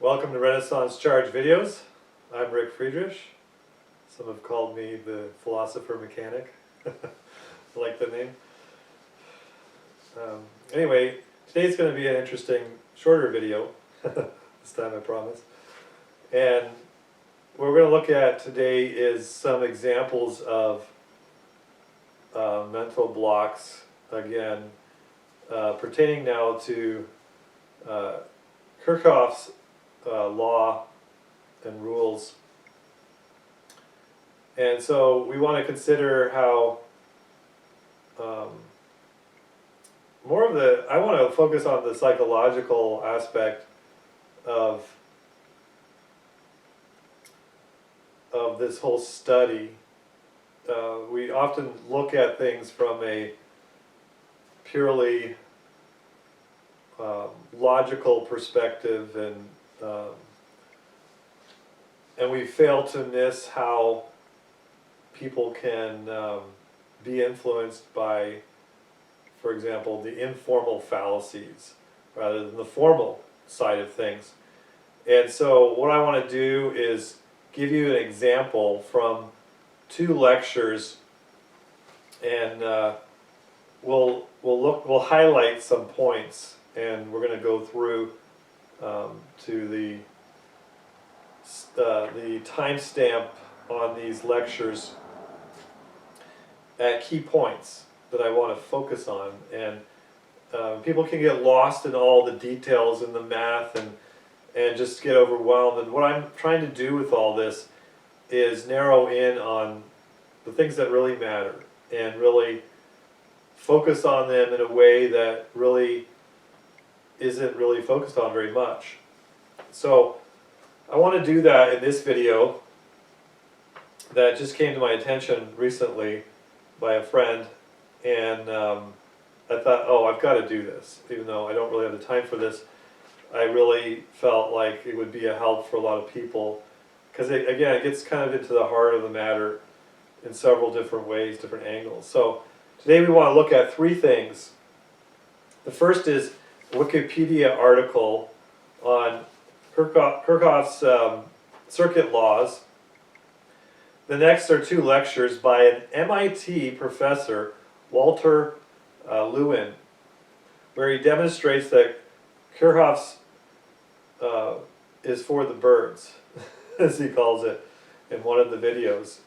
Welcome to Renaissance Charge videos. I'm Rick Friedrich. Some have called me the philosopher mechanic. I like the name. Anyway, today's going to be an interesting, shorter video. This time I promise. And what we're going to look at today is some examples of mental blocks, again, pertaining now to Kirchhoff's law and rules. And so we want to consider how I want to focus on the psychological aspect of this whole study. We often look at things from a purely logical perspective, and we fail to miss how people can be influenced by, for example, the informal fallacies rather than the formal side of things. And so what I want to do is give you an example from 2 lectures, and we'll highlight some points, and we're going to go through to the timestamp on these lectures at key points that I want to focus on. And people can get lost in all the details and the math and just get overwhelmed. And what I'm trying to do with all this is narrow in on the things that really matter and really focus on them in a way that really isn't really focused on very much. So I want to do that in this video that just came to my attention recently by a friend, and I thought, oh, I've got to do this. Even though I don't really have the time for this, I really felt like it would be a help for a lot of people, because again, it gets kind of into the heart of the matter in several different ways, different angles. So today we want to look at 3 things. The first is a Wikipedia article on Kirchhoff's circuit laws. The next are 2 lectures by an MIT professor, Walter Lewin, where he demonstrates that Kirchhoff's is for the birds, as he calls it in one of the videos.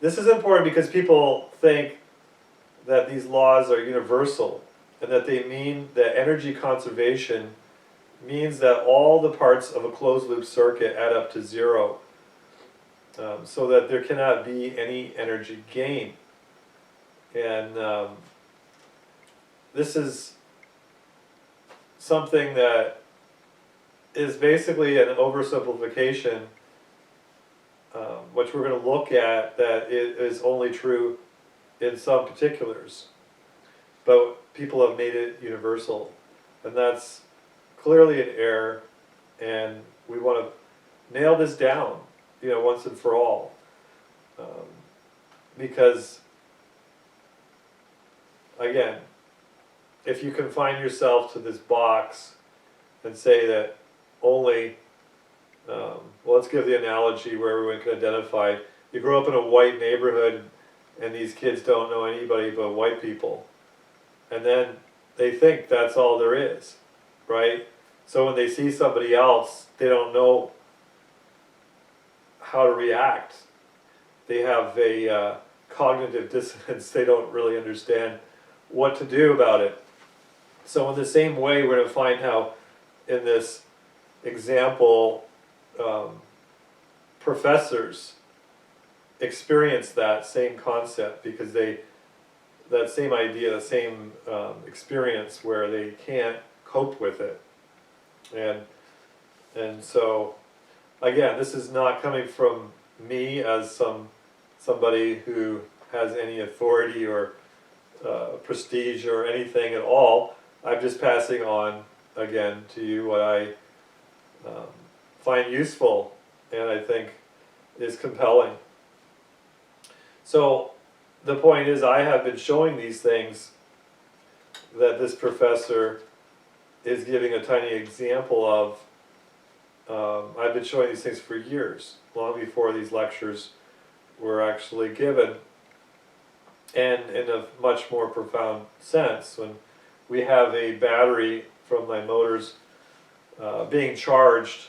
This is important because people think that these laws are universal and that they mean that energy conservation means that all the parts of a closed loop circuit add up to 0, so that there cannot be any energy gain. And this is something that is basically an oversimplification, which we're going to look at, that it is only true in some particulars, but people have made it universal, and that's clearly an error, and we want to nail this down, once and for all, because again, if you confine yourself to this box and say that only, well, let's give the analogy where everyone can identify. You grow up in a white neighborhood and these kids don't know anybody but white people, and then they think that's all there is, right? So when they see somebody else, they don't know how to react. They have a cognitive dissonance. They don't really understand what to do about it. So in the same way, we're going to find how in this example, professors experience that same concept, because that same idea, the same experience where they can't cope with it. And so, again, this is not coming from me as somebody who has any authority or prestige or anything at all. I'm just passing on, again, to you what I find useful and I think is compelling. So the point is, I have been showing these things that this professor is giving a tiny example of I've been showing these things for years, long before these lectures were actually given, and in a much more profound sense. When we have a battery from my motors being charged,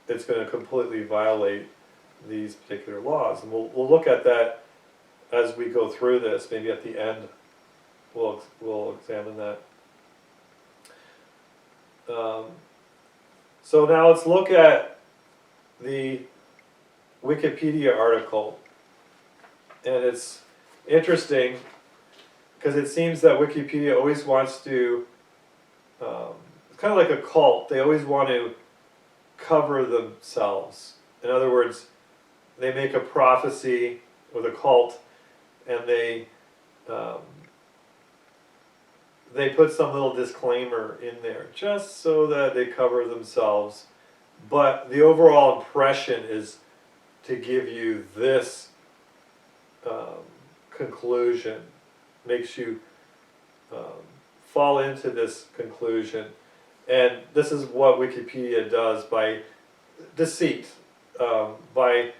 it's going to completely violate these particular laws. And we'll look at that as we go through this. Maybe at the end we'll examine that. So now let's look at the Wikipedia article. And it's interesting because it seems that Wikipedia always wants to, it's kind of like a cult, they always want to cover themselves. In other words, they make a prophecy with a cult, and they put some little disclaimer in there just so that they cover themselves. But the overall impression is to give you this conclusion, makes you fall into this conclusion. And this is what Wikipedia does by deceit, by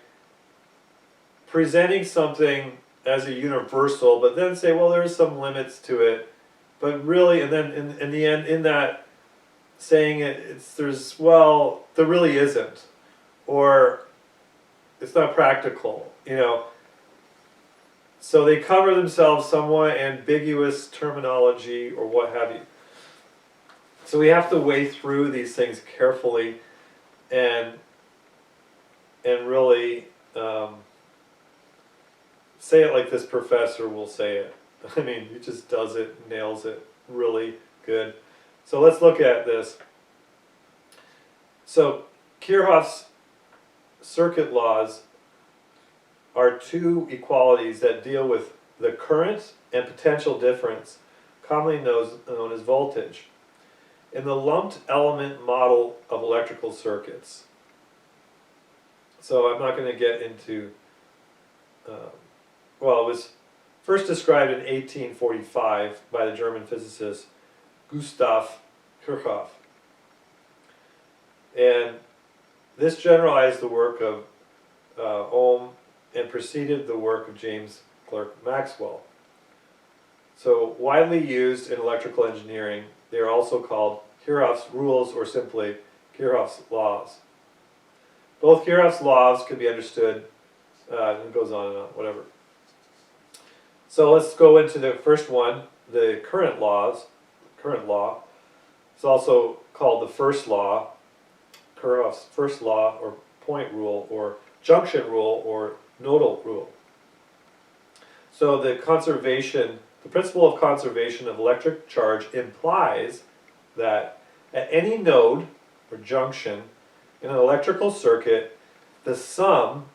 presenting something as a universal, but then say, well, there's some limits to it. But really, and then in the end, in that saying well, there really isn't. Or it's not practical, you know. So they cover themselves somewhat ambiguous terminology or what have you. So we have to weigh through these things carefully and really say it like this professor will say it. I mean, he just does it, nails it really good. So let's look at this. So Kirchhoff's circuit laws are two equalities that deal with the current and potential difference, commonly known as voltage, in the lumped element model of electrical circuits. So I'm not going to get into, well, it was first described in 1845 by the German physicist Gustav Kirchhoff. And this generalized the work of Ohm and preceded the work of James Clerk Maxwell. So widely used in electrical engineering, they are also called Kirchhoff's rules or simply Kirchhoff's laws. Both Kirchhoff's laws can be understood, and it goes on and on, whatever. So let's go into the first one, the current law. It's also called the first law, Kirchhoff's first law, or point rule, or junction rule, or nodal rule. So the principle of conservation of electric charge implies that at any node or junction in an electrical circuit, the sum,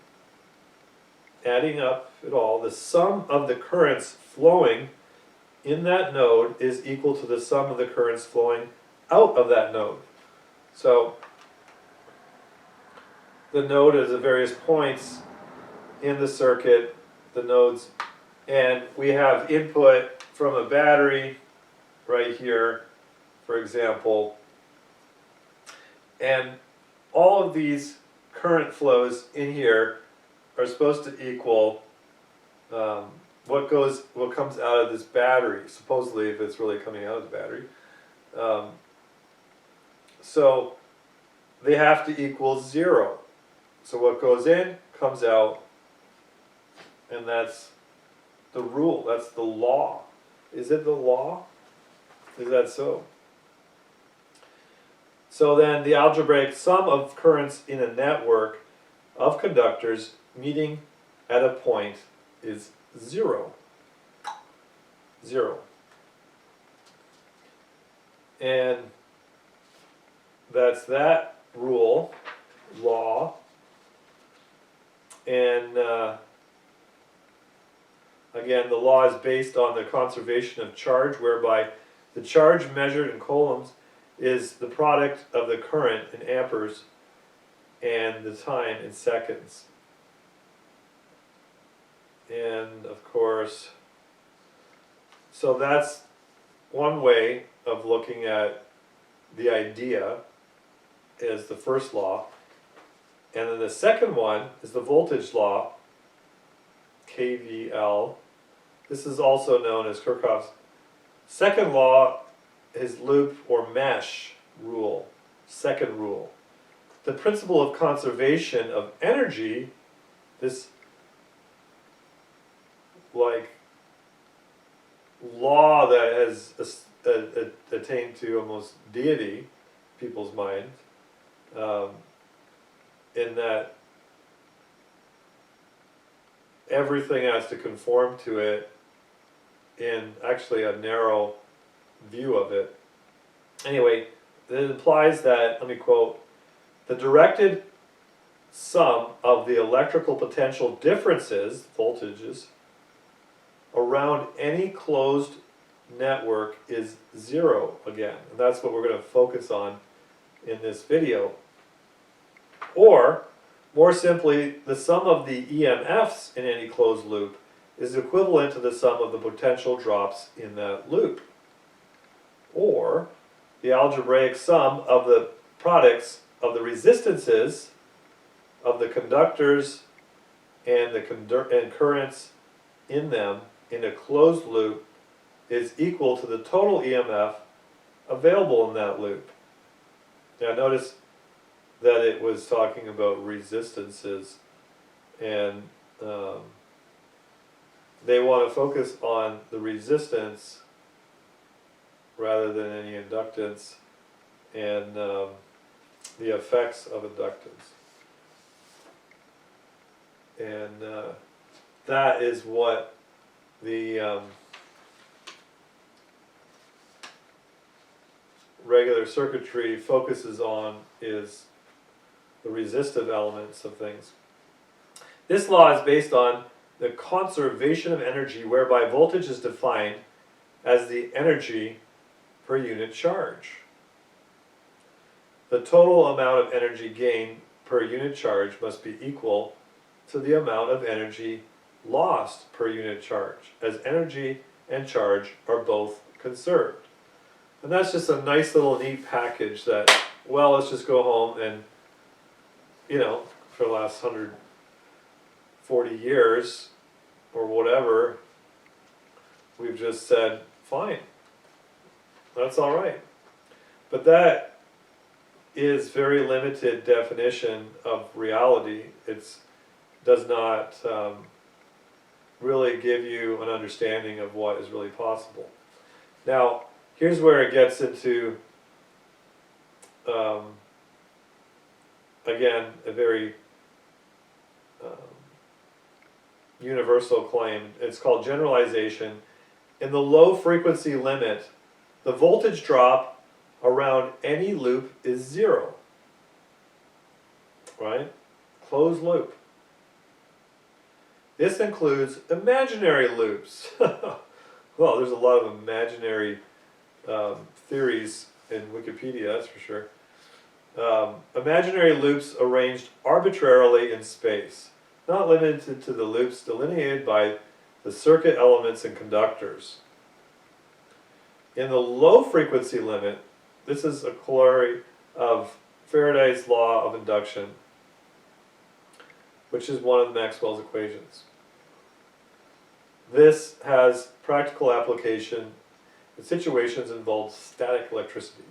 adding up it all, the sum of the currents flowing in that node is equal to the sum of the currents flowing out of that node. So the node is at various points in the circuit, the nodes, and we have input from a battery right here, for example, and all of these current flows in here are supposed to equal what comes out of this battery, supposedly, if it's really coming out of the battery. So they have to equal 0. So what goes in comes out, and that's the rule, that's the law. Is it the law? Is that so? So then the algebraic sum of currents in a network of conductors meeting at a point is 0. 0. And that's that rule, law. And again, the law is based on the conservation of charge, whereby the charge measured in coulombs is the product of the current in amperes and the time in seconds. And of course, so that's one way of looking at the idea. is the first law. And then the second one is the voltage law, KVL. This is also known as Kirchhoff's second law, is loop or mesh rule, second rule. The principle of conservation of energy, this like law that has attained to almost deity, people's mind, in that everything has to conform to it in actually a narrow view of it. Anyway, it implies that, let me quote, the directed sum of the electrical potential differences, voltages, around any closed network is zero again. And that's what we're going to focus on in this video. Or, more simply, the sum of the EMFs in any closed loop is equivalent to the sum of the potential drops in that loop. Or, the algebraic sum of the products of the resistances of the conductors and the currents in them in a closed loop is equal to the total EMF available in that loop. Now notice that it was talking about resistances, and they want to focus on the resistance rather than any inductance and the effects of inductance. And that is what the regular circuitry focuses on, is the resistive elements of things. This law is based on the conservation of energy, whereby voltage is defined as the energy per unit charge. The total amount of energy gained per unit charge must be equal to the amount of energy lost per unit charge, as energy and charge are both conserved. And that's just a nice little neat package that, well, let's just go home and, you know, for the last 140 years or whatever, we've just said, fine, that's all right. But that is very limited definition of reality. It does not really give you an understanding of what is really possible. Now, here's where it gets into, again, a very universal claim. It's called generalization. In the low frequency limit, the voltage drop around any loop is zero. Right? Closed loop. This includes imaginary loops. Well, there's a lot of imaginary theories in Wikipedia, that's for sure. Imaginary loops arranged arbitrarily in space, not limited to the loops delineated by the circuit elements and conductors. In the low frequency limit, this is a corollary of Faraday's law of induction, which is one of Maxwell's equations. This has practical application in situations involving static electricity.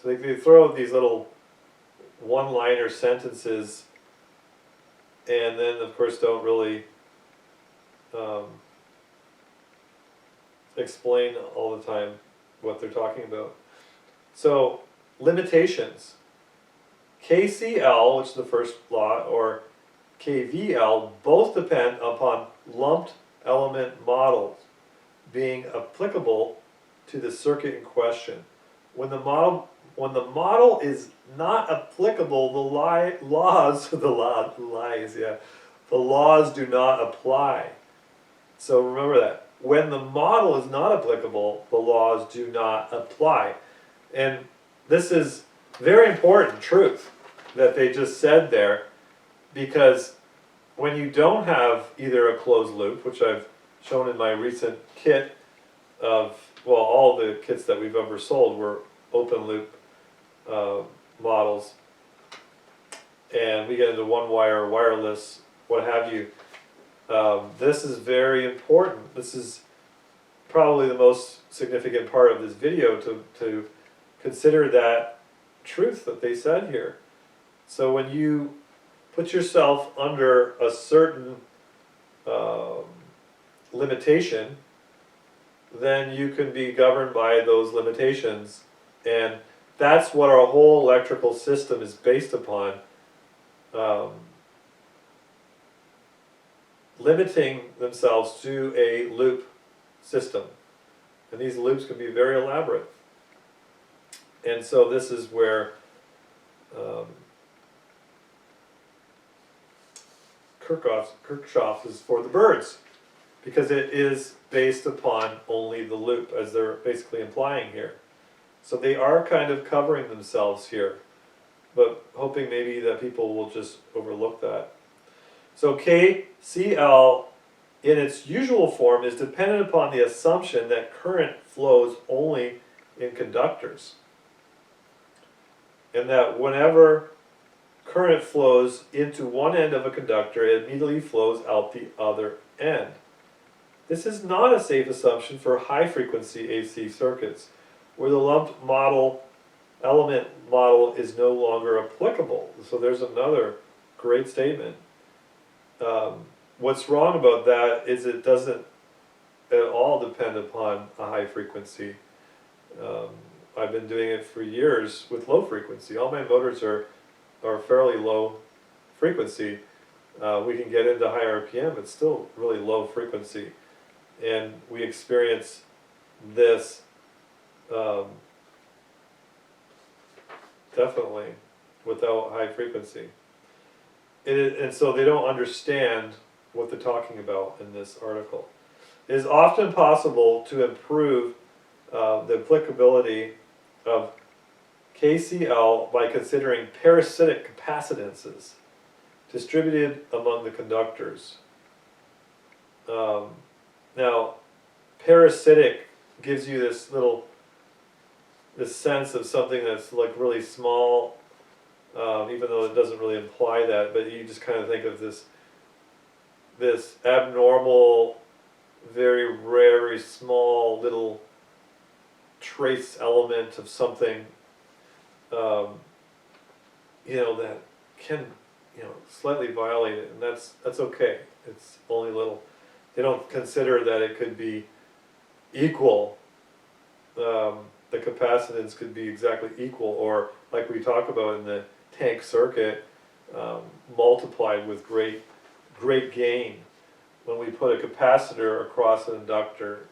So they throw out these little one-liner sentences and then of course don't really explain all the time what they're talking about. So limitations. KCl, which is the first law, or KVL, both depend upon lumped element models being applicable to the circuit in question. When the model is not applicable, the laws do not apply. So remember that. When the model is not applicable, the laws do not apply. And this is very important truth that they just said there, because when you don't have either a closed loop, which I've shown in my recent kit of, well, all the kits that we've ever sold were open loop models, and we get into one-wire, wireless, what have you. This is very important. This is probably the most significant part of this video to consider that truth that they said here. So when you put yourself under a certain limitation, then you can be governed by those limitations, and that's what our whole electrical system is based upon. Limiting themselves to a loop system, and these loops can be very elaborate. And so this is where Kirchhoff is for the birds, because it is based upon only the loop, as they're basically implying here. So they are kind of covering themselves here, but hoping maybe that people will just overlook that. So KCl in its usual form is dependent upon the assumption that current flows only in conductors, and that whenever current flows into one end of a conductor, it immediately flows out the other end. This is not a safe assumption for high-frequency AC circuits, where the lumped element model is no longer applicable. So there's another great statement. What's wrong about that is it doesn't at all depend upon a high frequency. I've been doing it for years with low frequency. All my motors are fairly low frequency. We can get into high RPM, but still really low frequency. And we experience this definitely without high frequency. And so they don't understand what they're talking about in this article. It is often possible to improve the applicability of KCl by considering parasitic capacitances distributed among the conductors. Now, parasitic gives you this sense of something that's like really small, even though it doesn't really imply that, but you just kind of think of this abnormal, very very small little trace element of something, that can, slightly violate it, and that's okay. It's only little. They don't consider that it could be equal. The capacitance could be exactly equal, or like we talk about in the tank circuit, multiplied with great gain. When we put a capacitor across an inductor,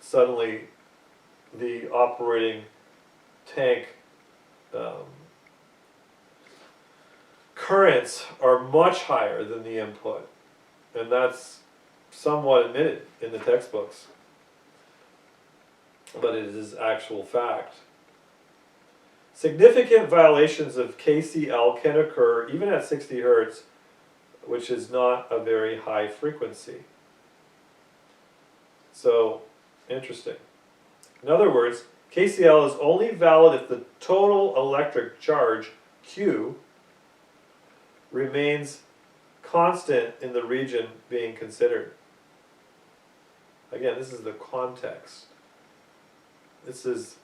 suddenly the operating tank currents are much higher than the input, and that's somewhat admitted in the textbooks, but it is actual fact. Significant violations of KCl can occur even at 60 Hertz, which is not a very high frequency. So, interesting. In other words, KCl is only valid if the total electric charge, Q, remains constant in the region being considered. Again, this is the context. This is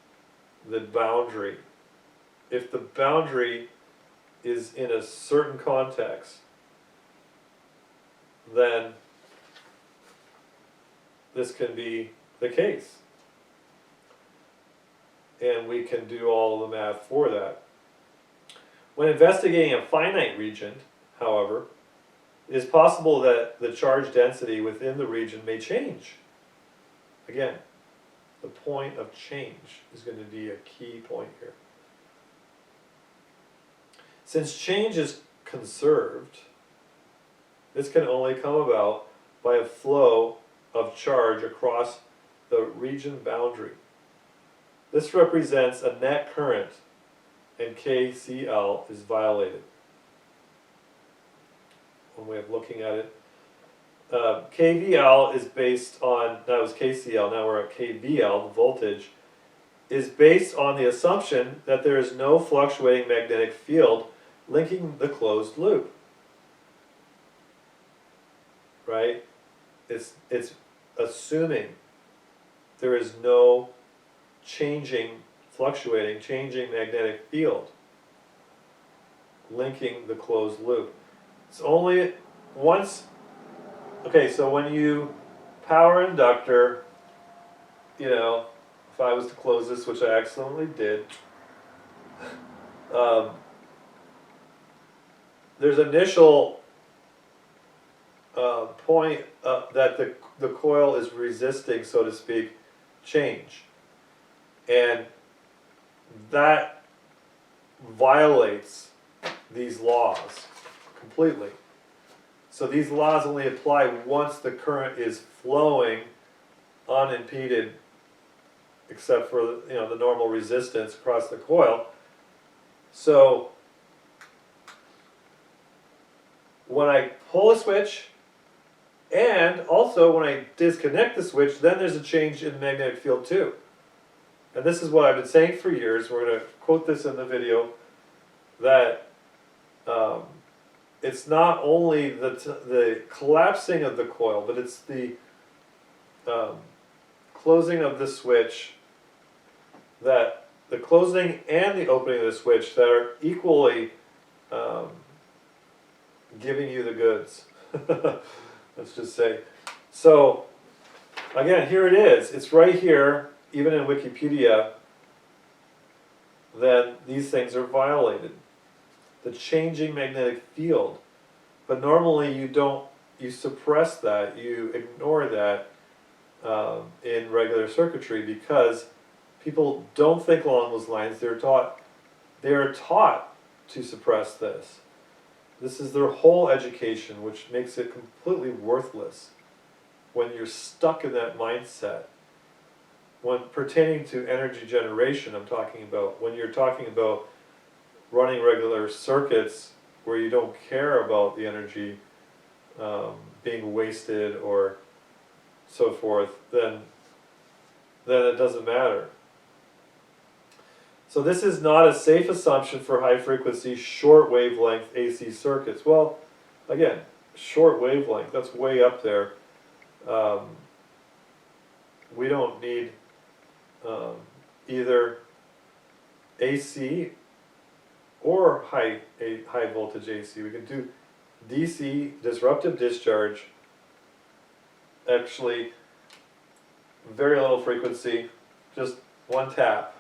the boundary. If the boundary is in a certain context, then this can be the case. And we can do all the math for that. When investigating a finite region, however, it is possible that the charge density within the region may change. Again, the point of change is going to be a key point here. Since change is conserved, this can only come about by a flow of charge across the region boundary. This represents a net current, and KCl is violated. One way of looking at it. KVL is based on, that was KCl, now we're at KVL, the voltage, is based on the assumption that there is no fluctuating magnetic field linking the closed loop. Right? It's assuming there is no changing magnetic field linking the closed loop. It's only once, okay, so when you power inductor, you know, if I was to close this, which I accidentally did, there's initial point that the coil is resisting, so to speak, change. And that violates these laws completely. So these laws only apply once the current is flowing unimpeded, except for the normal resistance across the coil. So when I pull a switch, and also when I disconnect the switch, then there's a change in the magnetic field too. And this is what I've been saying for years. We're going to quote this in the video, that it's not only the collapsing of the coil, but it's the closing of the switch, that the closing and the opening of the switch that are equally giving you the goods. Let's just say. So again, here it is. It's right here, even in Wikipedia, that these things are violated. The changing magnetic field. But normally you suppress that, you ignore that in regular circuitry, because people don't think along those lines. They are taught to suppress this. This is their whole education, which makes it completely worthless when you're stuck in that mindset. When pertaining to energy generation, I'm talking about, when you're talking about running regular circuits where you don't care about the energy being wasted or so forth, then it doesn't matter. So this is not a safe assumption for high frequency, short wavelength AC circuits. Well, again, short wavelength, that's way up there. We don't need either AC or high voltage AC. We can do DC, disruptive discharge, actually very little frequency, just one tap.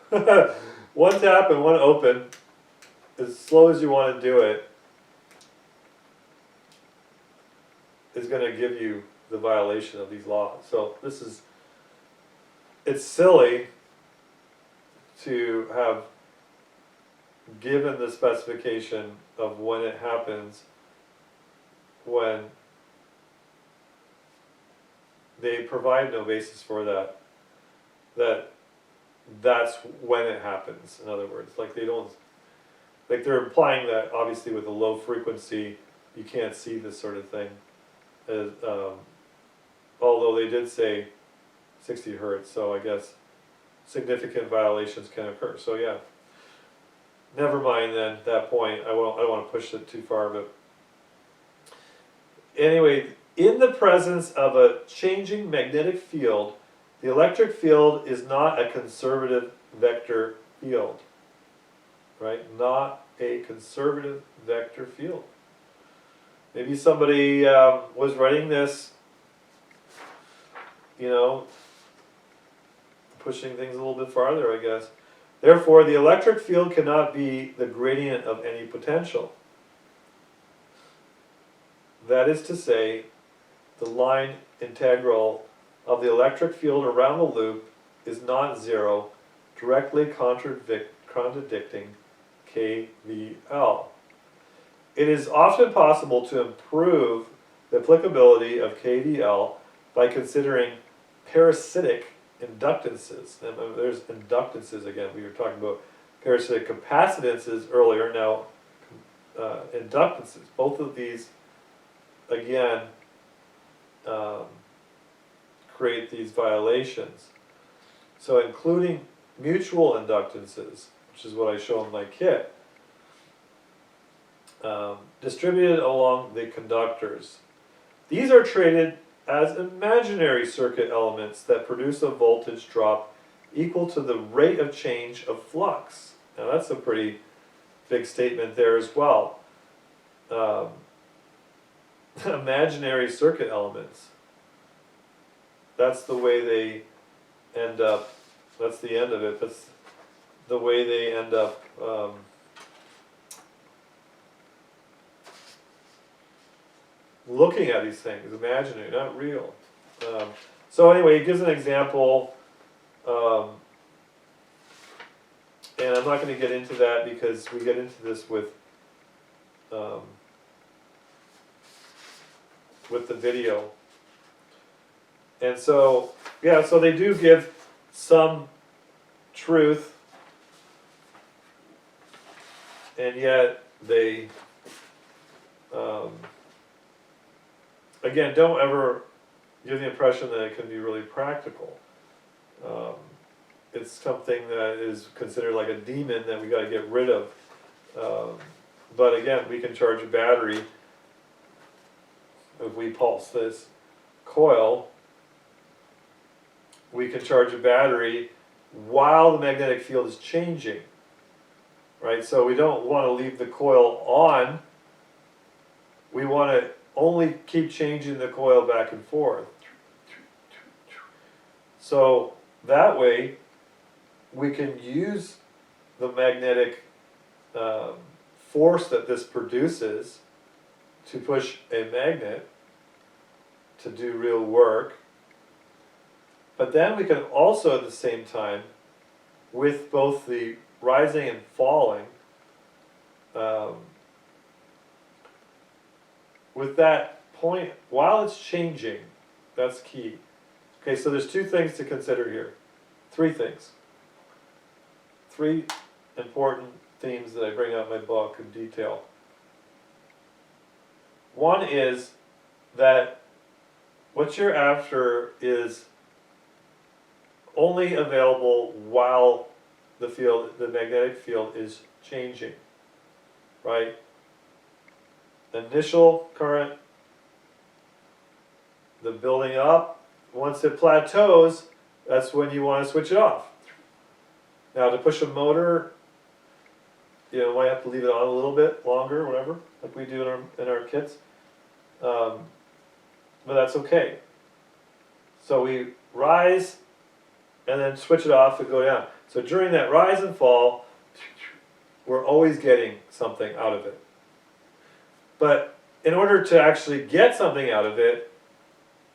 One tap and one open, as slow as you want to do it, is going to give you the violation of these laws. So it's silly to have given the specification of when it happens, when they provide no basis for that. That's when it happens, in other words. Like they're implying that obviously with a low frequency you can't see this sort of thing. Although they did say 60 hertz, so I guess significant violations can occur. So yeah, never mind then, that point. I don't want to push it too far, but anyway, in the presence of a changing magnetic field, the electric field is not a conservative vector field, right? Not a conservative vector field. Maybe somebody was writing this, pushing things a little bit farther, I guess. Therefore, the electric field cannot be the gradient of any potential. That is to say, the line integral of the electric field around the loop is non-zero, directly contradicting KVL. It is often possible to improve the applicability of KVL by considering parasitic inductances. And there's inductances again. We were talking about parasitic capacitances earlier. Now, inductances. Both of these, again, create these violations. So including mutual inductances, which is what I show in my kit, distributed along the conductors. These are treated as imaginary circuit elements that produce a voltage drop equal to the rate of change of flux. Now that's a pretty big statement there as well. Imaginary circuit elements. That's the way they end up, that's the end of it, that's the way they end up looking at these things, imaginary, not real. So anyway, he gives an example, and I'm not going to get into that because we get into this with the video. And so, yeah, so they do give some truth, and yet they, again, don't ever give the impression that it can be really practical. It's something that is considered like a demon that we got to get rid of. But again, we can charge a battery if we pulse this coil. We can charge a battery while the magnetic field is changing, right? So we don't want to leave the coil on. We want to only keep changing the coil back and forth. So that way we can use the magnetic force that this produces to push a magnet to do real work. But then we can also at the same time, with both the rising and falling, with that point, while it's changing, that's key. Okay, so there's two things to consider here. Three things. Three important themes that I bring out in my book in detail. One is that what you're after is only available while the magnetic field is changing, right? Initial current, the building up, once it plateaus, that's when you want to switch it off. Now to push a motor, you know, might have to leave it on a little bit longer, whatever, like we do in our kits. But that's okay. So we rise and then switch it off and go down. So during that rise and fall, we're always getting something out of it. But in order to actually get something out of it,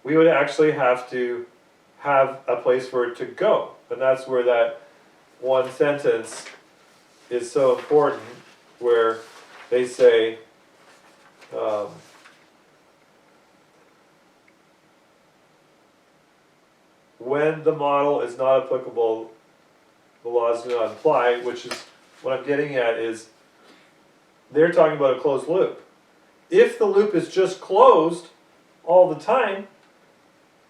we would actually have to have a place for it to go. And that's where that one sentence is so important, where they say, when the model is not applicable, the laws do not apply, which is what I'm getting at is they're talking about a closed loop. If the loop is just closed all the time,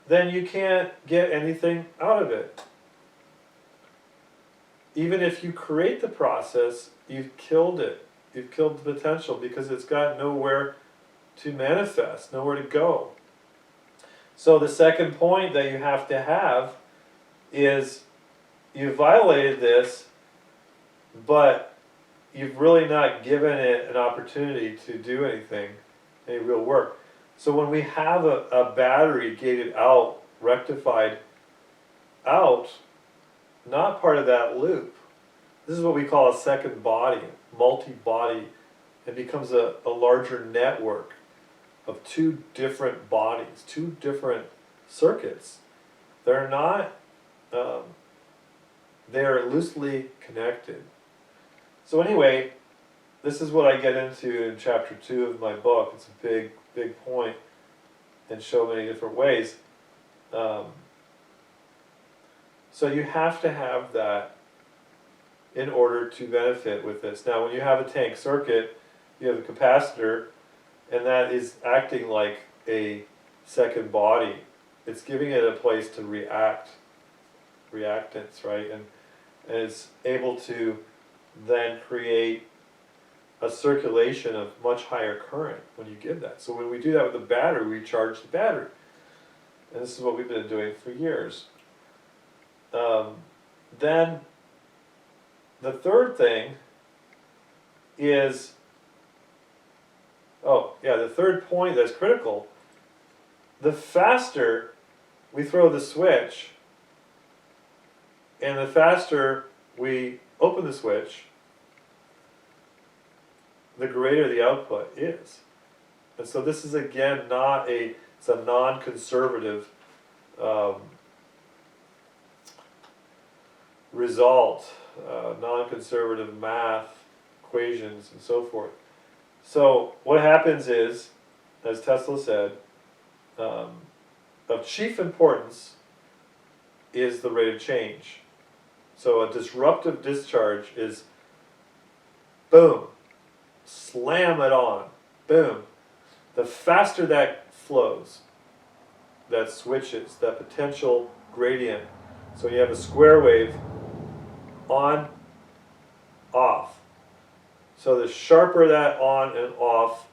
then you can't get anything out of it. Even if you create the process, you've killed it. You've killed the potential because it's got nowhere to manifest, nowhere to go. So the second point that you have to have is you've violated this, but you've really not given it an opportunity to do anything, any real work. So when we have a battery gated out, rectified out, not part of that loop, this is what we call a second body, multi-body. It becomes a larger network of two different bodies, two different circuits. They're not, they're loosely connected. So anyway, this is what I get into in chapter 2 of my book. It's a big, big point in so many different ways. So you have to have that in order to benefit with this. Now when you have a tank circuit, you have a capacitor, and that is acting like a second body. It's giving it a place to react, reactants, right? and it's able to then create a circulation of much higher current when you give that. So when we do that with the battery, we charge the battery. And this is what we've been doing for years. Then the third thing is, the third point that's critical, the faster we throw the switch and the faster we open the switch, the greater the output is. And so this is again it's a non-conservative result, non-conservative math, equations, and so forth. So what happens is, as Tesla said, of chief importance is the rate of change. So a disruptive discharge is boom, slam it on, boom. The faster that flows, that switches, that potential gradient. So you have a square wave on, off. So the sharper that on and off,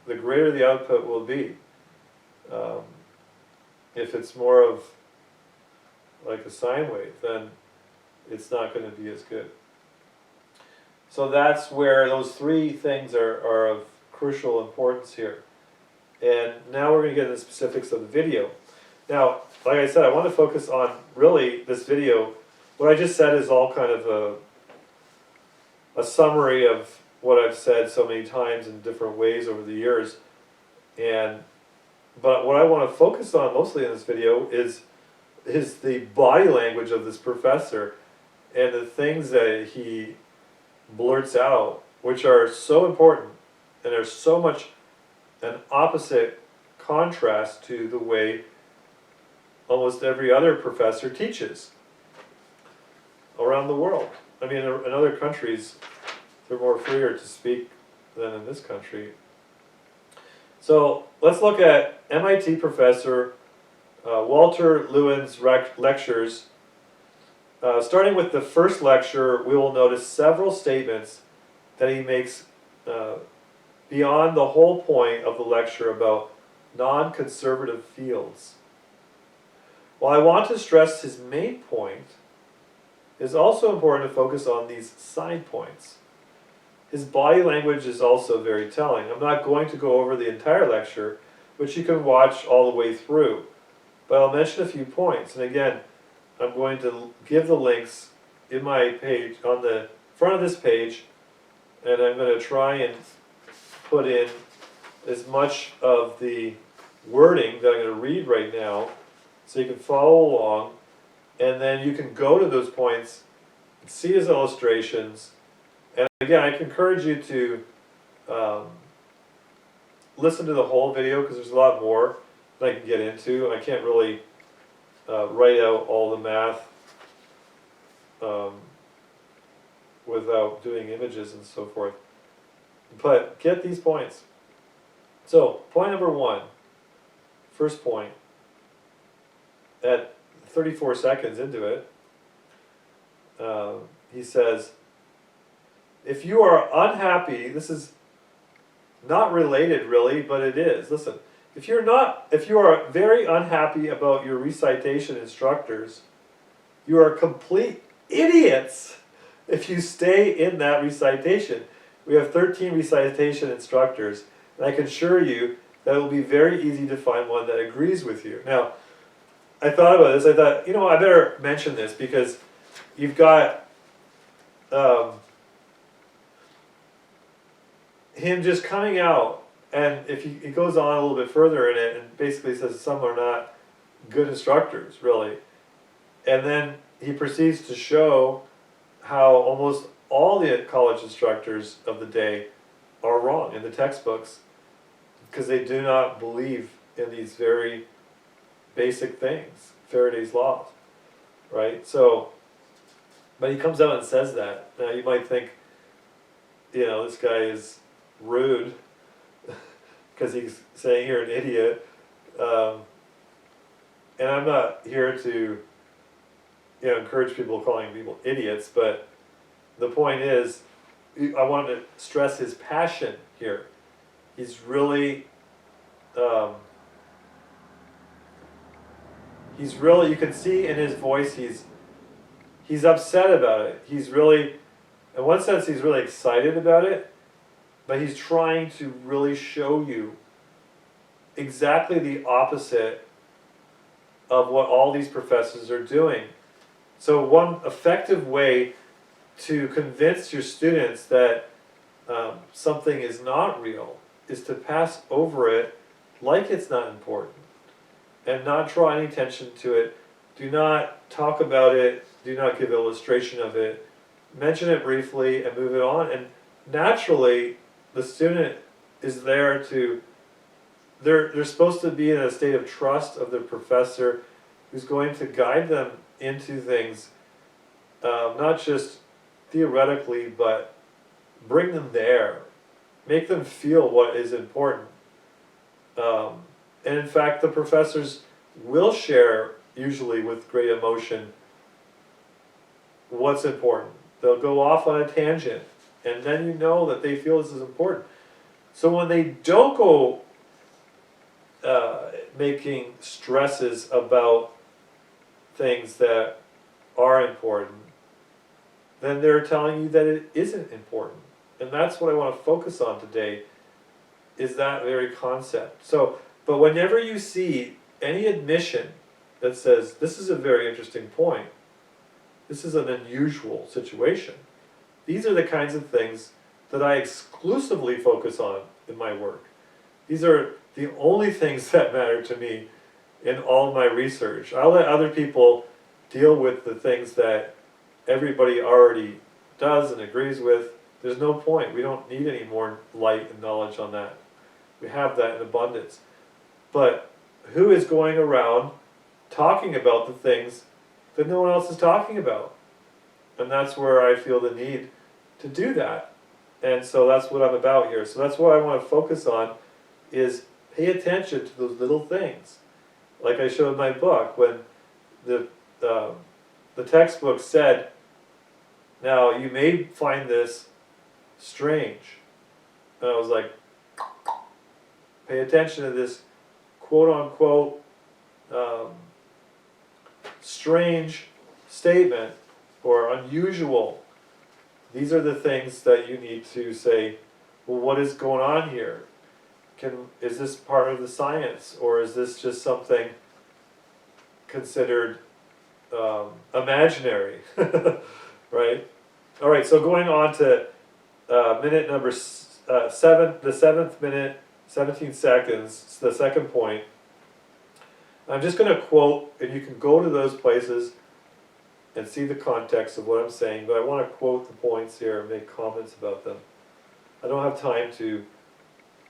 the greater the output will be. If it's more of like a sine wave, then it's not going to be as good. So that's where those three things are of crucial importance here. And now we're going to get into the specifics of the video. Now, like I said, I want to focus on really this video. What I just said is all kind of a summary of what I've said so many times in different ways over the years. But what I want to focus on mostly in this video is the body language of this professor and the things that he blurts out, which are so important and are so much an opposite contrast to the way almost every other professor teaches around the world. I mean, in other countries, they're more freer to speak than in this country. So let's look at MIT professor Walter Lewin's lectures. Starting with the first lecture, we will notice several statements that he makes beyond the whole point of the lecture about non-conservative fields. While I want to stress his main point, it is also important to focus on these side points. His body language is also very telling. I'm not going to go over the entire lecture, which you can watch all the way through, but I'll mention a few points. And again, I'm going to give the links in my page, on the front of this page, and I'm going to try and put in as much of the wording that I'm going to read right now so you can follow along, and then you can go to those points, see his illustrations, and again, I encourage you to listen to the whole video because there's a lot more that I can get into. I can't really write out all the math without doing images and so forth. But get these points. So, point number one, first point, at 34 seconds into it, he says, if you are unhappy, this is not related really, but it is. Listen, if you are very unhappy about your recitation instructors, you are complete idiots if you stay in that recitation. We have 13 recitation instructors, and I can assure you that it will be very easy to find one that agrees with you. Now, I thought about this. I thought, I better mention this because you've got him just coming out, and if he goes on a little bit further in it and basically says some are not good instructors, really. And then he proceeds to show how almost all the college instructors of the day are wrong in the textbooks because they do not believe in these very basic things, Faraday's laws, right? So, but he comes out and says that. Now you might think, this guy is rude because he's saying you're an idiot, and I'm not here to encourage people calling people idiots, but the point is, I wanted to stress his passion here. He's really, you can see in his voice, he's upset about it. He's really, in one sense, he's really excited about it, but he's trying to really show you exactly the opposite of what all these professors are doing. So one effective way to convince your students that something is not real is to pass over it like it's not important and not draw any attention to it. Do not talk about it, do not give illustration of it, mention it briefly and move it on. And naturally, the student is there to, they're supposed to be in a state of trust of the professor who's going to guide them into things, not just theoretically, but bring them there, make them feel what is important. And in fact, the professors will share, usually with great emotion, what's important. They'll go off on a tangent, and then you know that they feel this is important. So when they don't go making stresses about things that are important, then they're telling you that it isn't important. And that's what I want to focus on today, is that very concept. So, but whenever you see any admission that says, this is a very interesting point, this is an unusual situation, these are the kinds of things that I exclusively focus on in my work. These are the only things that matter to me in all my research. I'll let other people deal with the things that everybody already does and agrees with. There's no point. We don't need any more light and knowledge on that. We have that in abundance. But who is going around talking about the things that no one else is talking about? And that's where I feel the need to do that. And so that's what I'm about here. So that's what I want to focus on, is pay attention to those little things. Like I showed in my book, when the textbook said, now you may find this strange. And I was like, pay attention to this quote-unquote strange statement or unusual. These are the things that you need to say, well, what is going on here? Is this part of the science, or is this just something considered imaginary? Right? All right, so going on to minute number 7, the 7th minute, 17 seconds, it's the second point. I'm just going to quote, and you can go to those places and see the context of what I'm saying, but I want to quote the points here and make comments about them. I don't have time to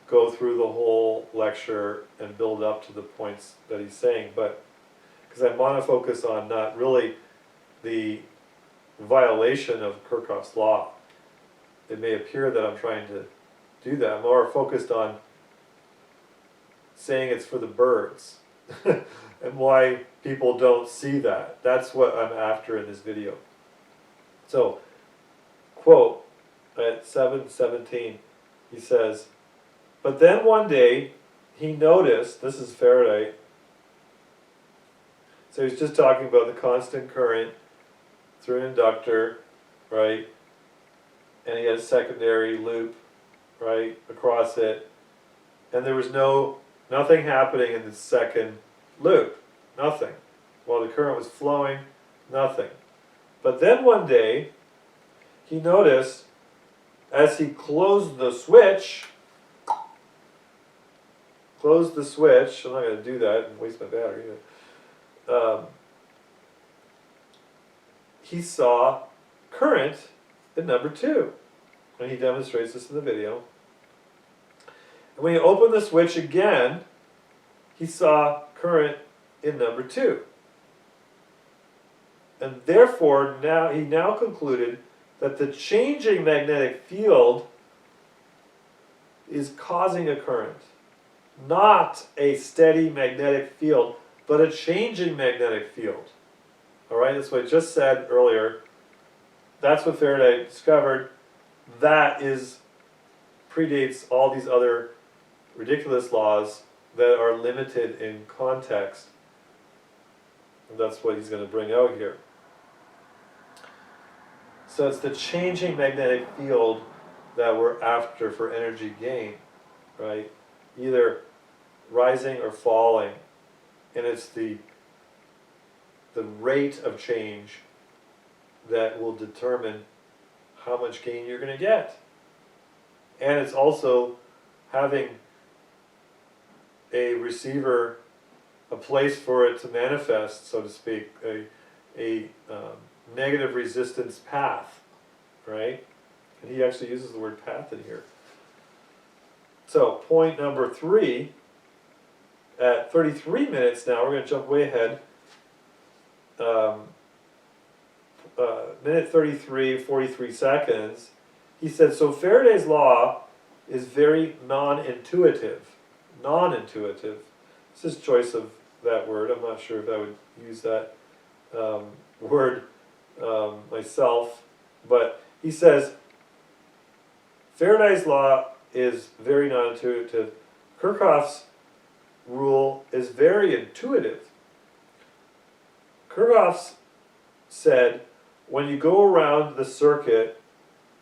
go through the whole lecture and build up to the points that he's saying, but because I want to focus on not really the violation of Kirchhoff's law. It may appear that I'm trying to do that. I'm more focused on saying it's for the birds and why people don't see that. That's what I'm after in this video. So, quote at 7:17, he says, but then one day he noticed, this is Faraday, so he's just talking about the constant current through an inductor, right? And he had a secondary loop, right, across it. And there was nothing happening in the second loop, nothing. While the current was flowing, nothing. But then one day, he noticed, as he closed the switch, I'm not going to do that and waste my battery. He saw current in number 2. And he demonstrates this in the video. And when he opened the switch again, he saw current in number 2. And therefore, he now concluded that the changing magnetic field is causing a current. Not a steady magnetic field, but a changing magnetic field. All right, that's what I just said earlier. That's what Faraday discovered. That predates all these other ridiculous laws that are limited in context. And that's what he's going to bring out here. So it's the changing magnetic field that we're after for energy gain, right? Either rising or falling. And it's the rate of change that will determine how much gain you're going to get. And it's also having a receiver, a place for it to manifest, so to speak, a negative resistance path, right? And he actually uses the word path in here. So point number 3, at 33 minutes now, we're going to jump way ahead. Minute 33, 43 seconds, he said, so Faraday's law is very non-intuitive. Non-intuitive. It's his choice of that word. I'm not sure if I would use that word myself. But he says, Faraday's law is very non-intuitive. Kirchhoff's rule is very intuitive. Kirchhoff's said, when you go around the circuit,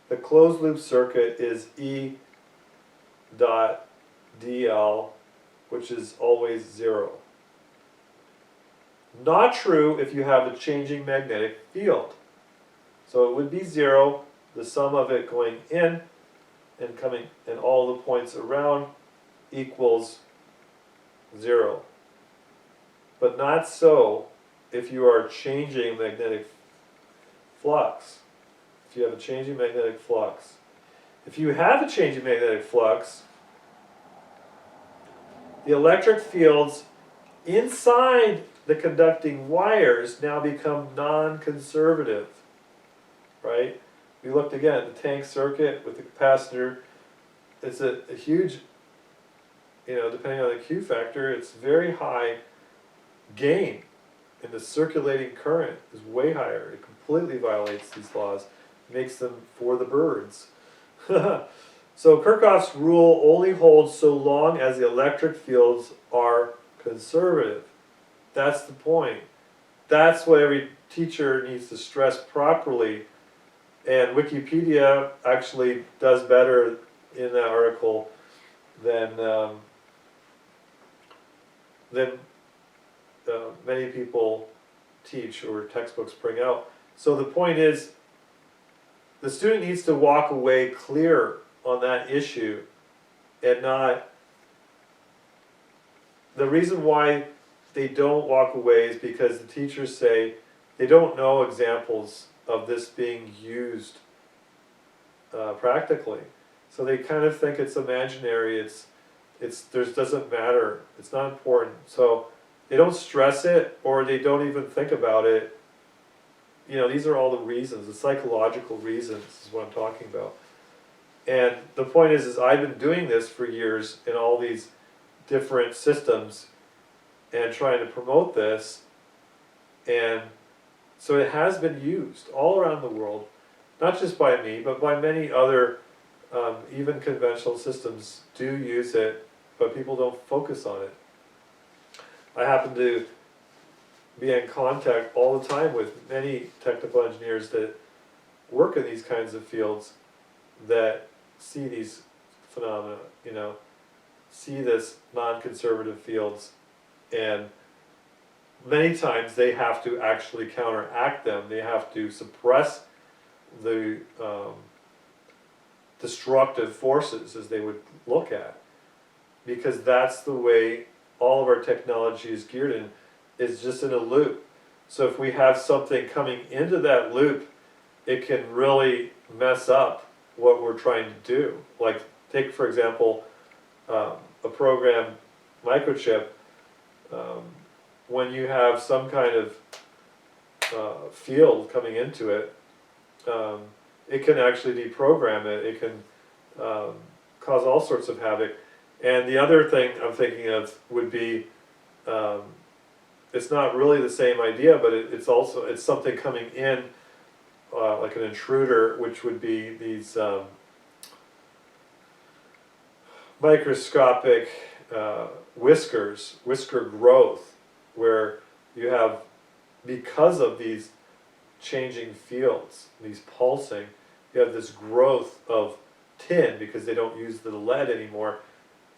the closed loop circuit is E dot dl, which is always 0. Not true if you have a changing magnetic field. So it would be 0, the sum of it going in and coming, and all the points around equals 0. But not so if you are changing magnetic flux. If you have a changing magnetic flux. If you have a changing magnetic flux, the electric fields inside the conducting wires now become non-conservative, right? We looked again at the tank circuit with the capacitor. It's a huge, depending on the Q factor, it's very high gain. And the circulating current is way higher. It completely violates these laws, makes them for the birds. So Kirchhoff's rule only holds so long as the electric fields are conservative. That's the point. That's what every teacher needs to stress properly. And Wikipedia actually does better in that article than many people teach or textbooks bring out. So the point is, the student needs to walk away clear on that issue and not... The reason why they don't walk away is because the teachers say they don't know examples of this being used practically. So they kind of think it's imaginary, doesn't matter, it's not important. So they don't stress it, or they don't even think about it. These are all the reasons, the psychological reasons is what I'm talking about. And the point is I've been doing this for years in all these different systems and trying to promote this. And so it has been used all around the world, not just by me, but by many other, even conventional systems do use it, but people don't focus on it. I happen to be in contact all the time with many technical engineers that work in these kinds of fields that see these phenomena, see this non-conservative fields, and many times they have to actually counteract them. They have to suppress the destructive forces, as they would look at, because that's the way all of our technology is geared in. It's just in a loop. So if we have something coming into that loop, it can really mess up what we're trying to do. Like, take for example a program microchip. When you have some kind of field coming into it, it can actually deprogram it. It can cause all sorts of havoc. And the other thing I'm thinking of would be it's not really the same idea, but it's something coming in, like an intruder, which would be these microscopic whisker growth, where you have, because of these changing fields, these pulsing, you have this growth of tin because they don't use the lead anymore,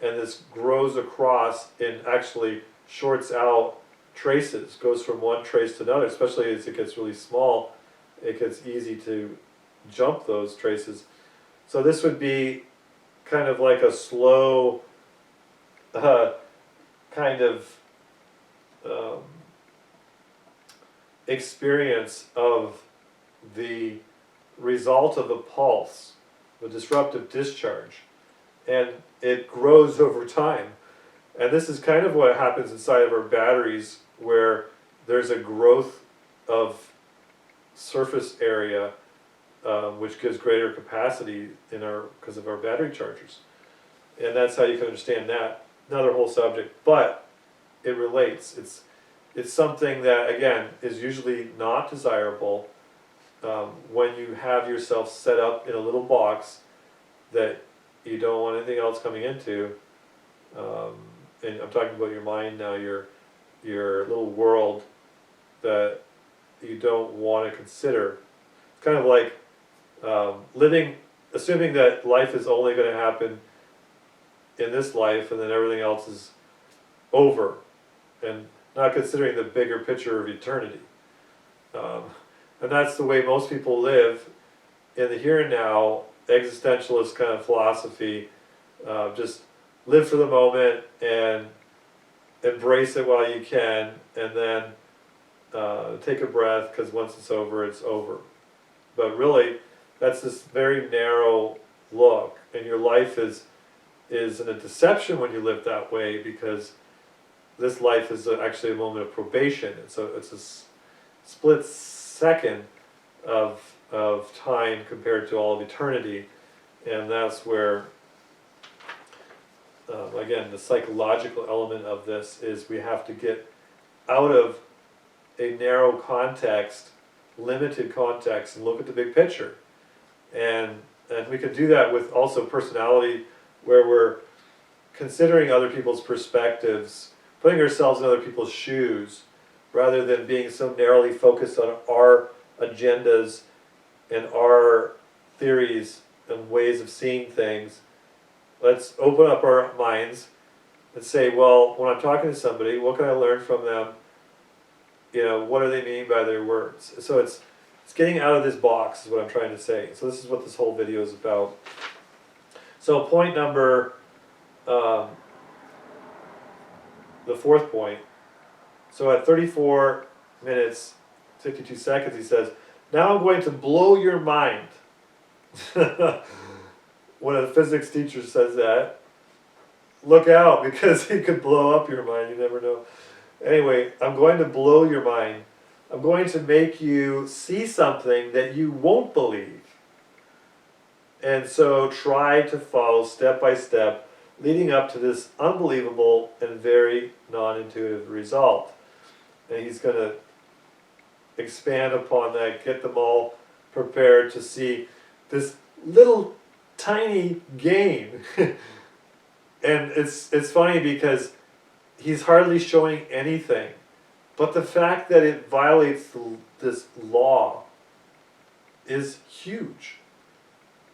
and this grows across and actually shorts out traces, goes from one trace to another, especially as it gets really small, it gets easy to jump those traces. So this would be kind of like a slow kind of experience of the result of the pulse, the disruptive discharge, and it grows over time. And this is kind of what happens inside of our batteries, where there's a growth of surface area, which gives greater capacity because of our battery chargers. And that's how you can understand that. Another whole subject, but it relates. It's something that, again, is usually not desirable when you have yourself set up in a little box that you don't want anything else coming into. And I'm talking about your mind now, your little world that you don't want to consider. It's kind of like assuming that life is only going to happen in this life and then everything else is over, and not considering the bigger picture of eternity. And that's the way most people live in the here and now, existentialist kind of philosophy. Just live for the moment and embrace it while you can, and then take a breath, because once it's over, it's over. But really, that's this very narrow look, and your life is in a deception when you live that way, because this life is actually a moment of probation. And so it's a split second of time compared to all of eternity, and that's where again, the psychological element of this is we have to get out of a narrow context, limited context, and look at the big picture. And we can do that with also personality, where we're considering other people's perspectives, putting ourselves in other people's shoes, rather than being so narrowly focused on our agendas and our theories and ways of seeing things. Let's open up our minds and say, well, when I'm talking to somebody, what can I learn from them? You know, what do they mean by their words? So it's getting out of this box is what I'm trying to say. So this is what this whole video is about. So point number, the fourth point. So at 34 minutes, 52 seconds, he says, now I'm going to blow your mind. When a physics teacher says that, look out, because he could blow up your mind, you never know. Anyway, I'm going to blow your mind. I'm going to make you see something that you won't believe. And so try to follow step by step, leading up to this unbelievable and very non-intuitive result. And he's going to expand upon that, get them all prepared to see this little tiny gain. And it's funny because he's hardly showing anything, but the fact that it violates this law is huge.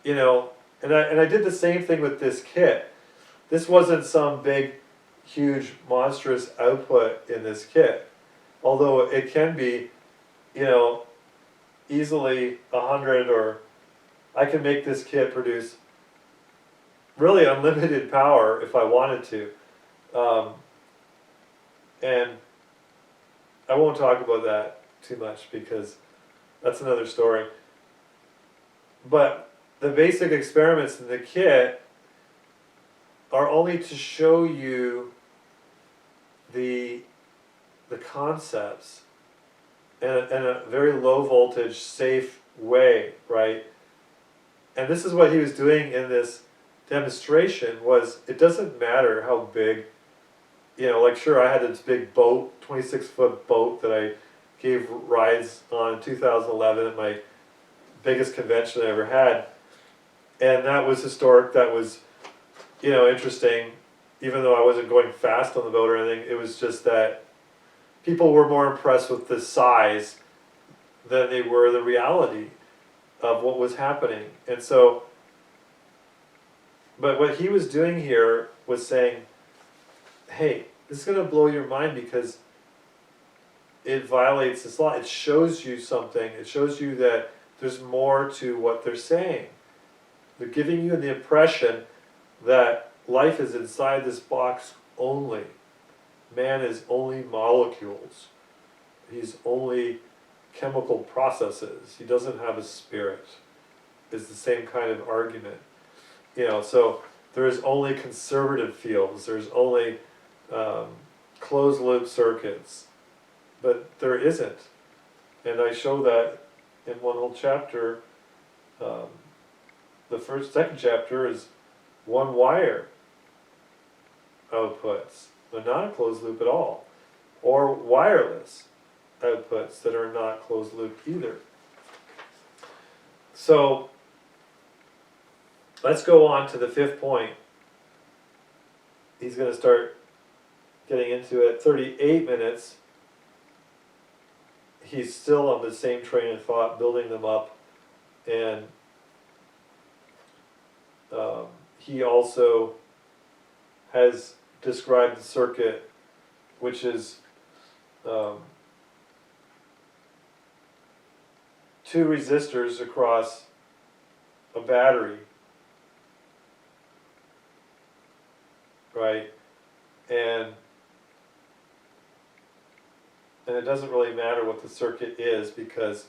You know, and I did the same thing with this kit. This wasn't some big, huge, monstrous output in this kit, although it can be, you know, easily 100, or I can make this kit produce really unlimited power if I wanted to. And I won't talk about that too much because that's another story. But the basic experiments in the kit are only to show you the concepts in a very low voltage, safe way, right? And this is what he was doing in this demonstration. Was it doesn't matter how big you know, like sure, I had this big boat, 26-foot boat that I gave rides on in 2011 at my biggest convention I ever had. And that was historic, that was, you know, interesting. Even though I wasn't going fast on the boat or anything, it was just that people were more impressed with the size than they were the reality of what was happening. And so, but what he was doing here was saying, hey, this is going to blow your mind because it violates this law. It shows you something. It shows you that there's more to what they're saying. They're giving you the impression that life is inside this box only. Man is only molecules. He's only chemical processes. He doesn't have a spirit. It's the same kind of argument. You know, so there's only conservative fields. There's only closed loop circuits. But there isn't. And I show that in one whole chapter. The second chapter is one wire outputs. They're not a closed loop at all. Or wireless outputs that are not closed loop either. So let's go on to the fifth point. He's going to start getting into it. 38 minutes. He's still on the same train of thought, building them up. And he also has described the circuit, which is two resistors across a battery, right? And it doesn't really matter what the circuit is because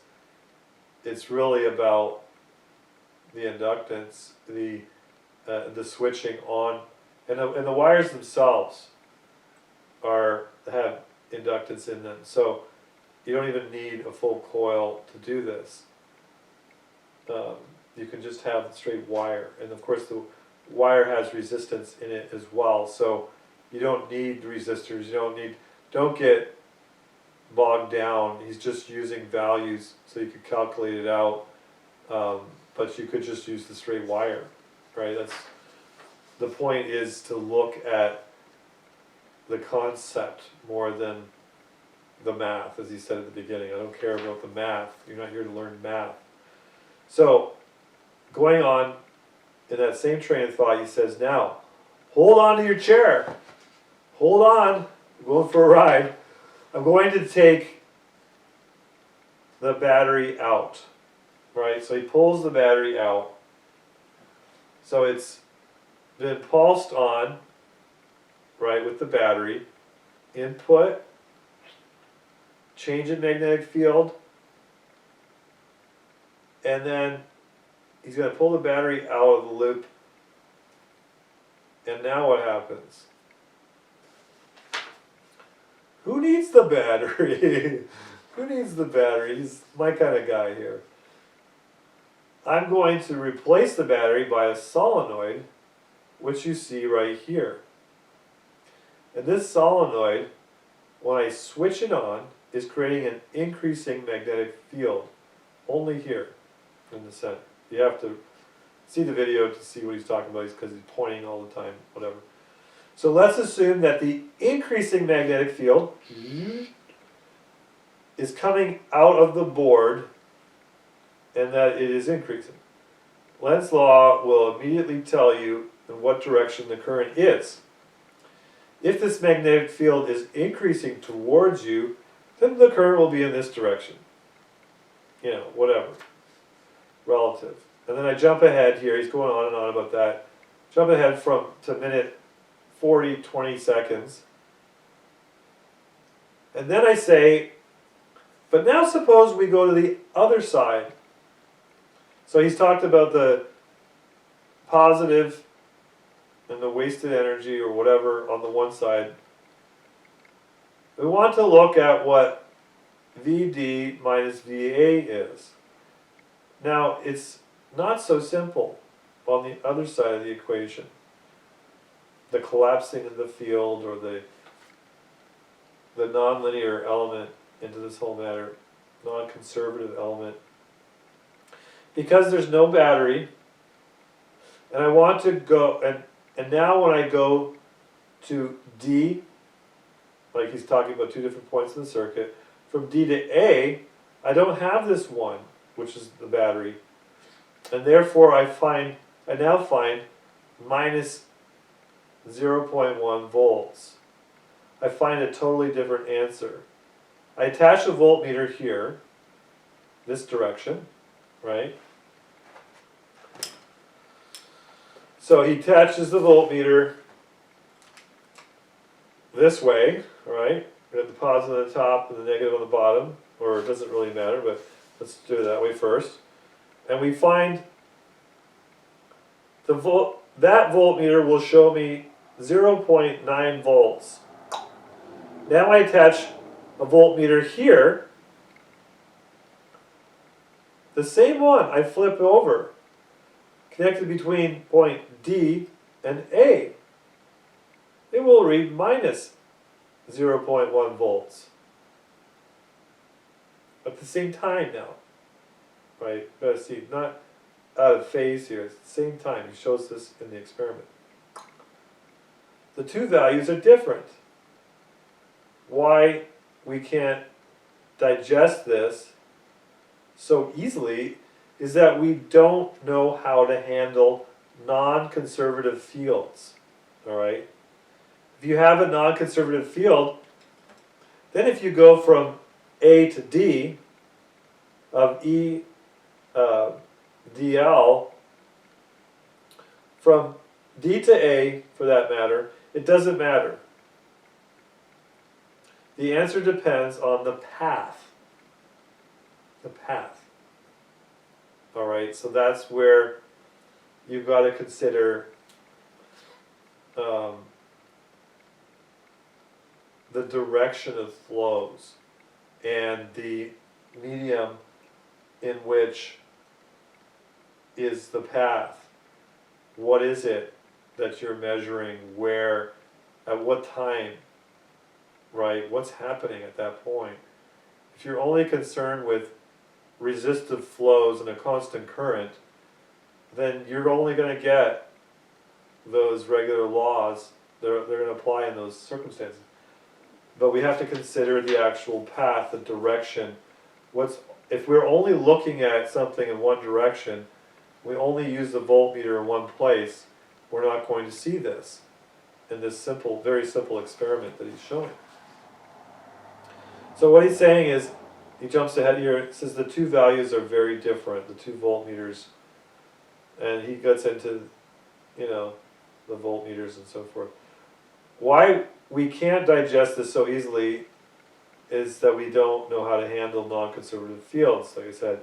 it's really about the inductance, the switching on, and the wires themselves have inductance in them. So you don't even need a full coil to do this. You can just have a straight wire, and of course the wire has resistance in it as well. So you don't need resistors. Don't get bogged down. He's just using values so you could calculate it out. But you could just use the straight wire, right? That's the point, is to look at the concept more than the math, as he said at the beginning. I don't care about the math. You're not here to learn math. So, going on in that same train of thought, he says, now, hold on to your chair. Hold on. I'm going for a ride. I'm going to take the battery out. Right? So he pulls the battery out. So it's been pulsed on, right, with the battery. Input, change in magnetic field, and then he's going to pull the battery out of the loop. And now what happens? Who needs the battery? Who needs the battery? He's my kind of guy here. I'm going to replace the battery by a solenoid, which you see right here. And this solenoid, when I switch it on, is creating an increasing magnetic field, only here in the center. You have to see the video to see what he's talking about, because he's pointing all the time, whatever. So let's assume that the increasing magnetic field is coming out of the board and that it is increasing. Lenz's law will immediately tell you in what direction the current is. If this magnetic field is increasing towards you, then the current will be in this direction. You know, whatever. Relative. And then I jump ahead here. He's going on and on about that. Jump ahead to minute 40, 20 seconds. And then I say, but now suppose we go to the other side. So he's talked about the positive and the wasted energy or whatever on the one side. We want to look at what VD minus VA is. Now, it's not so simple on the other side of the equation. The collapsing of the field or the the nonlinear element into this whole matter, non-conservative element. Because there's no battery, and I want to go, and now when I go to D, like he's talking about two different points in the circuit, from D to A, I don't have this one, which is the battery. And therefore I now find minus 0.1 volts. I find a totally different answer. I attach a voltmeter here, this direction, right? So he attaches the voltmeter this way, right? We have the positive on the top and the negative on the bottom, or it doesn't really matter, but let's do it that way first. And we find that voltmeter will show me 0.9 volts. Now I attach a voltmeter here, the same one I flip over, connected between point D and A. It will read minus 0.1 volts at the same time now, right? Gotta see, not out of phase here, it's at the same time. He shows this in the experiment. The two values are different. Why we can't digest this so easily is that we don't know how to handle non-conservative fields, all right? If you have a non-conservative field, then if you go from A to D of dl, from D to A, for that matter, it doesn't matter. The answer depends on the path. The path. All right, so that's where you've got to consider the direction of flows and the medium in which is the path. What is it that you're measuring? Where, at what time, right? What's happening at that point? If you're only concerned with resistive flows and a constant current, then you're only going to get those regular laws. They're going to apply in those circumstances. But we have to consider the actual path, the direction. If we're only looking at something in one direction, we only use the voltmeter in one place, we're not going to see this in this simple, very simple experiment that he's showing. So what he's saying is, he jumps ahead here, it says the two values are very different, the two voltmeters, and he gets into, the voltmeters and so forth. Why we can't digest this so easily is that we don't know how to handle non-conservative fields, like I said.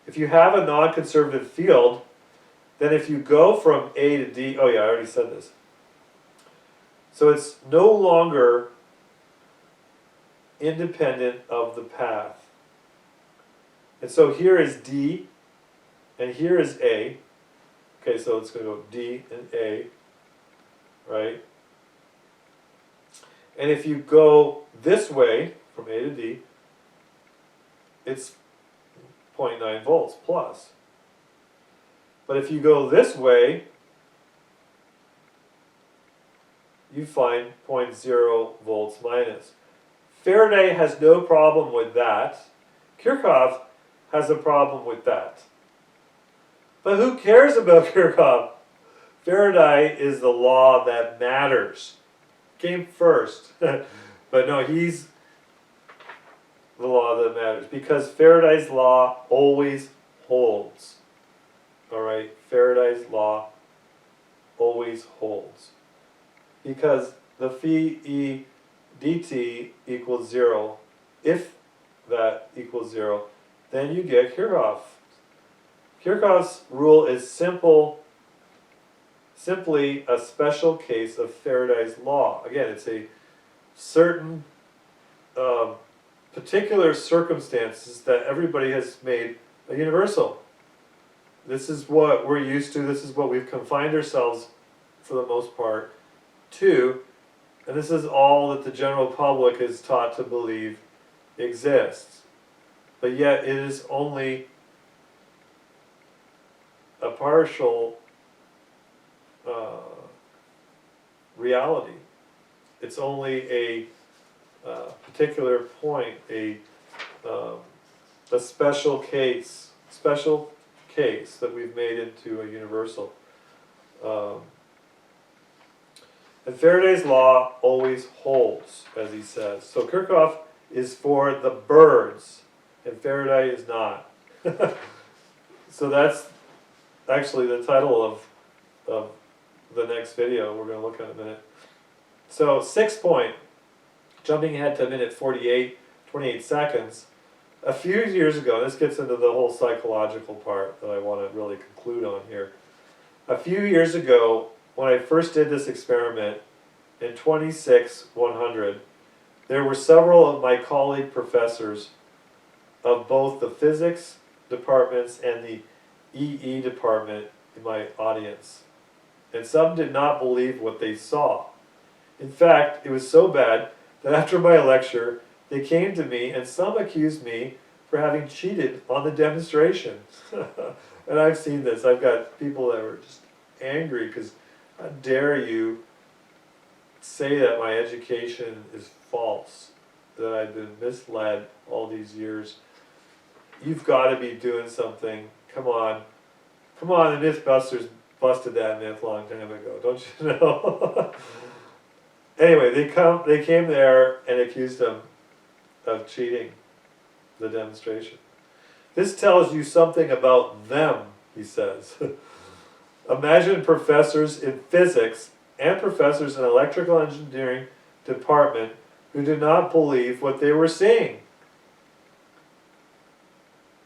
If you have a non-conservative field, then if you go from A to D, oh yeah, I already said this. So it's no longer independent of the path. And so here is D, and here is A. Okay, so it's going to go D and A, right? And if you go this way, from A to D, it's 0.9 volts plus. But if you go this way, you find 0.0 volts minus. Faraday has no problem with that. Kirchhoff has a problem with that. But who cares about Kirchhoff? Faraday is the law that matters. Came first. But no, he's the law that matters. Because Faraday's law always holds. Alright? Faraday's law always holds. Because the phi E dt equals 0. If that equals 0, then you get Kirchhoff. Kirchhoff's rule is simply a special case of Faraday's law. Again, it's a certain particular circumstances that everybody has made a universal. This is what we're used to. This is what we've confined ourselves, for the most part, to. And this is all that the general public is taught to believe exists. But yet it is only a partial reality. It's only a particular point, a special case that we've made into a universal. And Faraday's law always holds, as he says. So Kirchhoff is for the birds, and Faraday is not. So that's actually the title of the next video we're going to look at in a minute. So 6th point, jumping ahead to minute 28 seconds. A few years ago, this gets into the whole psychological part that I want to really conclude on here. A few years ago, when I first did this experiment in 26-100, there were several of my colleague professors of both the physics departments and the EE department in my audience. And some did not believe what they saw. In fact, it was so bad that after my lecture, they came to me and some accused me for having cheated on the demonstration. And I've seen this. I've got people that were just angry because how dare you say that my education is false, that I've been misled all these years. You've got to be doing something. Come on. Come on, the Mythbusters busted that myth a long time ago, don't you know? Anyway, they came there and accused him of cheating the demonstration. This tells you something about them, he says. Imagine professors in physics and professors in electrical engineering department who did not believe what they were seeing.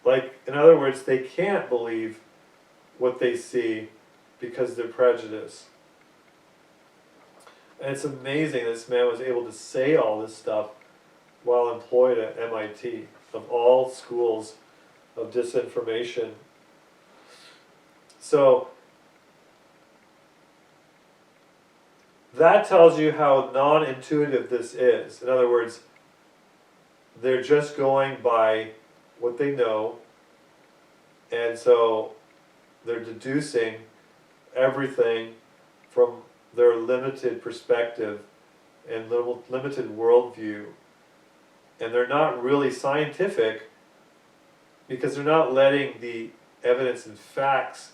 Like, in other words, they can't believe what they see because they're prejudiced. And it's amazing this man was able to say all this stuff while employed at MIT, of all schools of disinformation. So, that tells you how non-intuitive this is. In other words, they're just going by what they know, and so they're deducing everything from their limited perspective and limited worldview. And they're not really scientific because they're not letting the evidence and facts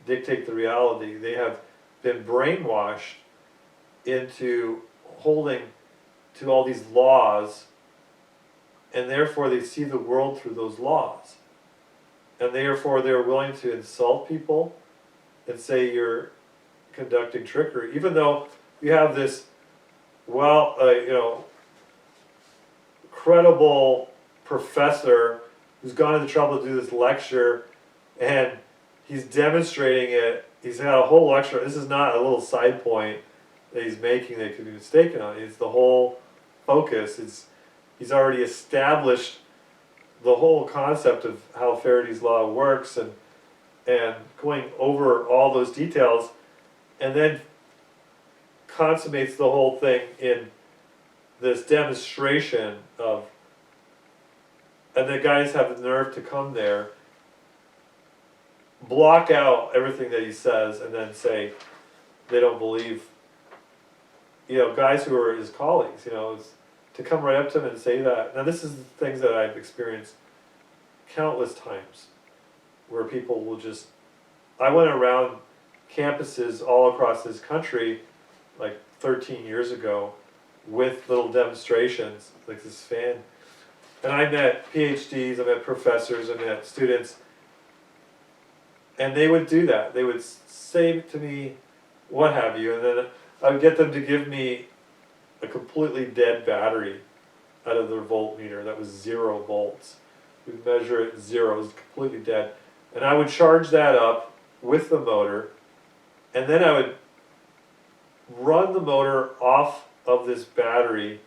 dictate the reality. They have been brainwashed into holding to all these laws, and therefore they see the world through those laws. And therefore they're willing to insult people and say you're conducting trickery, even though you have this, credible professor who's gone to the trouble to do this lecture, and he's demonstrating it. He's had a whole lecture. This is not a little side point that he's making that could be mistaken on. It's the whole focus. He's already established the whole concept of how Faraday's law works, and going over all those details, and then consummates the whole thing in this demonstration of, and the guys have the nerve to come there, block out everything that he says, and then say they don't believe, guys who are his colleagues, to come right up to him and say that. Now this is the things that I've experienced countless times, where people will just, I went around campuses all across this country like 13 years ago with little demonstrations, like this fan. And I met PhDs, I met professors, I met students, and they would do that. They would say to me, what have you, and then I would get them to give me a completely dead battery out of their voltmeter that was 0 volts. We'd measure it 0, it was completely dead. And I would charge that up with the motor, and then I would run the motor off of this battery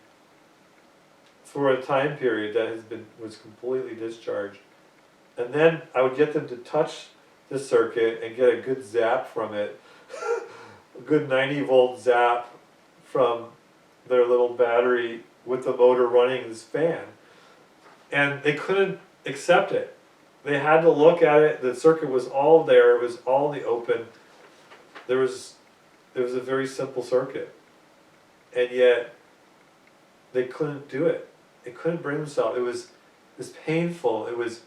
for a time period that was completely discharged. And then I would get them to touch the circuit and get a good zap from it, a good 90 volt zap from their little battery with the motor running this fan. And they couldn't accept it. They had to look at it. The circuit was all there. It was all in the open. It was a very simple circuit. And yet, they couldn't do it. They couldn't bring themselves. It was painful. It was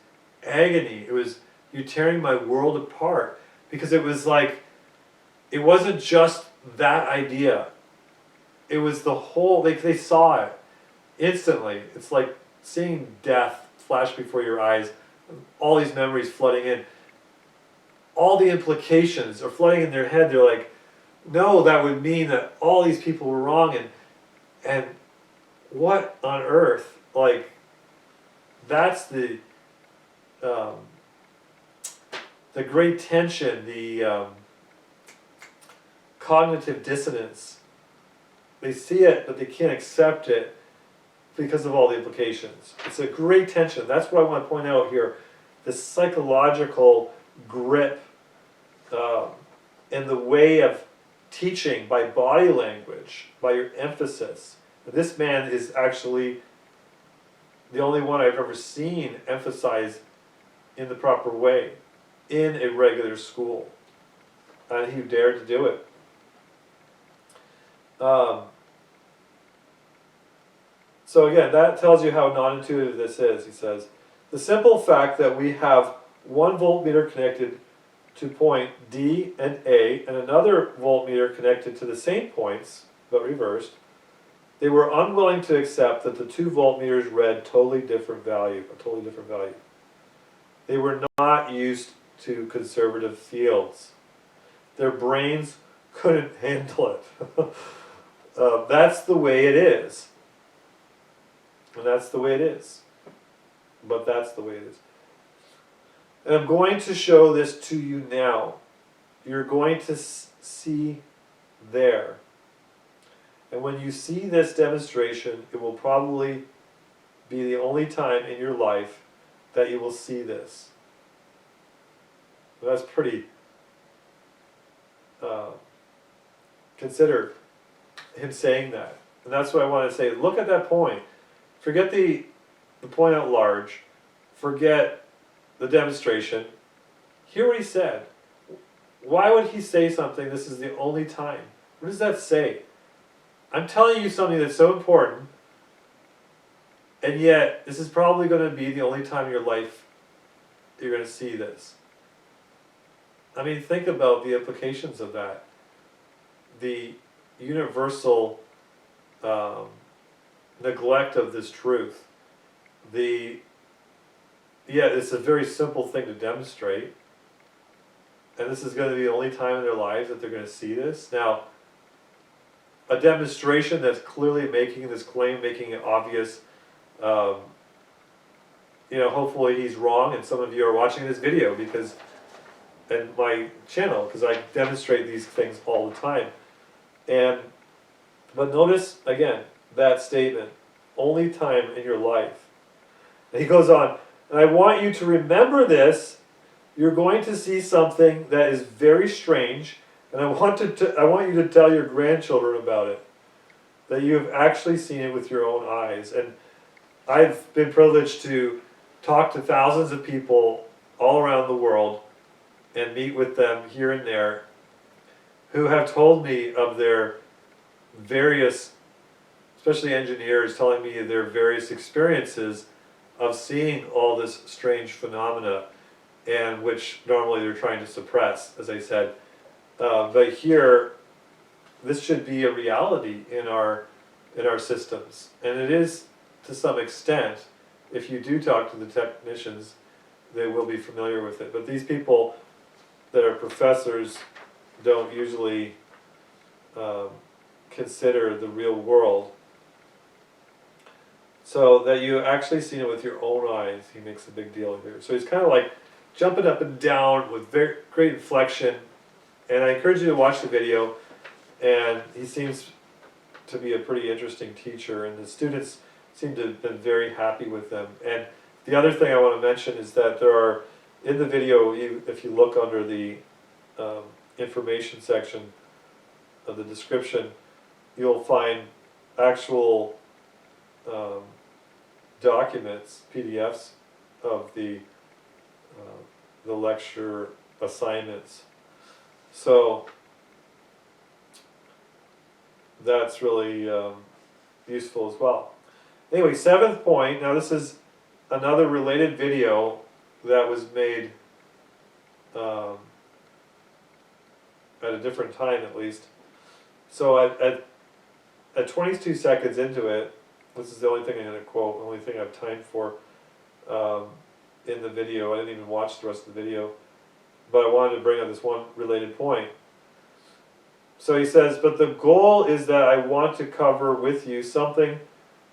agony. It was you tearing my world apart. Because it was like, it wasn't just that idea. It was the whole, they saw it instantly. It's like seeing death flash before your eyes, all these memories flooding in. All the implications are flooding in their head. They're like, no, that would mean that all these people were wrong, and what on earth? Like, that's the great tension, the cognitive dissonance. They see it, but they can't accept it because of all the implications. It's a great tension. That's what I want to point out here. The psychological grip and the way of teaching by body language, by your emphasis. This man is actually the only one I've ever seen emphasize in the proper way in a regular school. And he dared to do it. So again, that tells you how non-intuitive this is. He says, the simple fact that we have one voltmeter connected to point D and A and another voltmeter connected to the same points, but reversed, they were unwilling to accept that the two voltmeters read a totally different value. They were not used to conservative fields. Their brains couldn't handle it. That's the way it is. And that's the way it is. But that's the way it is. And I'm going to show this to you now. You're going to see there. And when you see this demonstration, it will probably be the only time in your life that you will see this. That's pretty... consider him saying that. And that's what I want to say. Look at that point. Forget the point at large. Forget the demonstration. Hear what he said. Why would he say something, this is the only time? What does that say? I'm telling you something that's so important, and yet this is probably going to be the only time in your life you're going to see this. I mean, think about the implications of that. The universal neglect of this truth. It's a very simple thing to demonstrate. And this is going to be the only time in their lives that they're going to see this. Now, a demonstration that's clearly making this claim, making it obvious, hopefully he's wrong, and some of you are watching this video and my channel, because I demonstrate these things all the time. But notice, again, that statement, only time in your life. And he goes on, and I want you to remember this. You're going to see something that is very strange, and I want you to tell your grandchildren about it, that you have actually seen it with your own eyes. And I've been privileged to talk to thousands of people all around the world and meet with them here and there who have told me of their various, especially engineers, telling me of their various experiences of seeing all this strange phenomena, and which normally they're trying to suppress, as I said. But here, this should be a reality in our systems, and it is to some extent. If you do talk to the technicians, they will be familiar with it. But these people that are professors don't usually consider the real world. So that you actually seen it with your own eyes, he makes a big deal here. So he's kind of like jumping up and down with very great inflection. And I encourage you to watch the video. And he seems to be a pretty interesting teacher, and the students seem to have been very happy with them. And the other thing I want to mention is that there are, in the video, if you look under the information section of the description, you'll find actual documents, PDFs of the lecture assignments. So that's really useful as well. Anyway, 7th point. Now this is another related video that was made at a different time, at least. So at 22 seconds into it, this is the only thing I'm going to quote, the only thing I have time for in the video. I didn't even watch the rest of the video, but I wanted to bring up this one related point. So he says, but the goal is that I want to cover with you something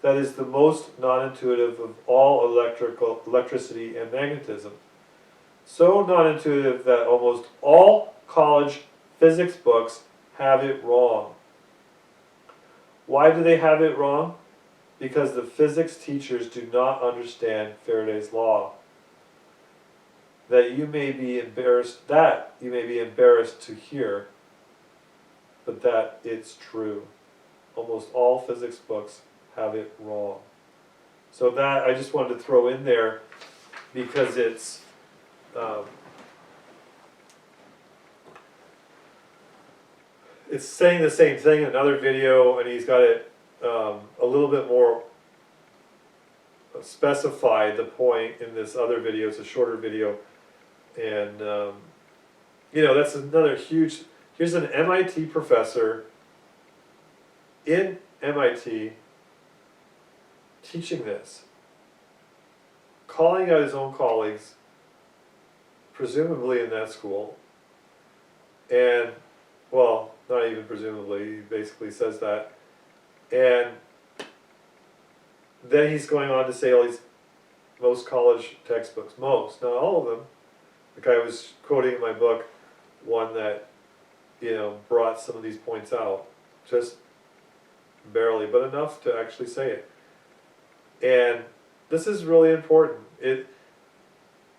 that is the most non-intuitive of all electricity and magnetism. So non-intuitive that almost all college physics books have it wrong. Why do they have it wrong? Because the physics teachers do not understand Faraday's law. That you may be embarrassed to hear, but that it's true. Almost all physics books have it wrong. So that I just wanted to throw in there because it's saying the same thing in another video, and he's got it a little bit more specified, the point in this other video. It's a shorter video, and that's another huge. Here's an MIT professor in MIT teaching this, calling out his own colleagues, presumably in that school, and, well, not even presumably, he basically says that, and then he's going on to say all these, most college textbooks, most, not all of them. Like I was quoting in my book, one that, brought some of these points out, just barely, but enough to actually say it. And this is really important.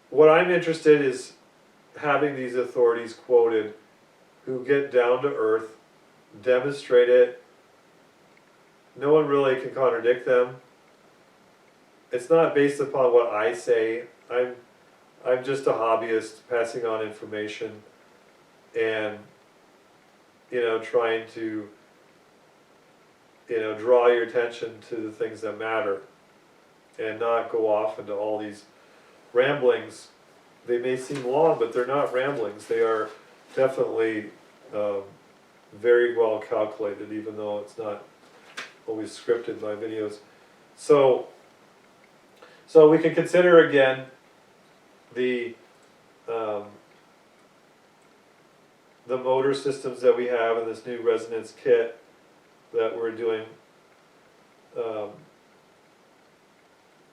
What I'm interested in is having these authorities quoted who get down to earth, demonstrate it. No one really can contradict them. It's not based upon what I say. I'm just a hobbyist passing on information and trying to draw your attention to the things that matter and not go off into all these ramblings. They may seem long, but they're not ramblings. They are definitely very well calculated, even though it's not always scripted, my videos. So we can consider again the motor systems that we have in this new resonance kit that we're doing.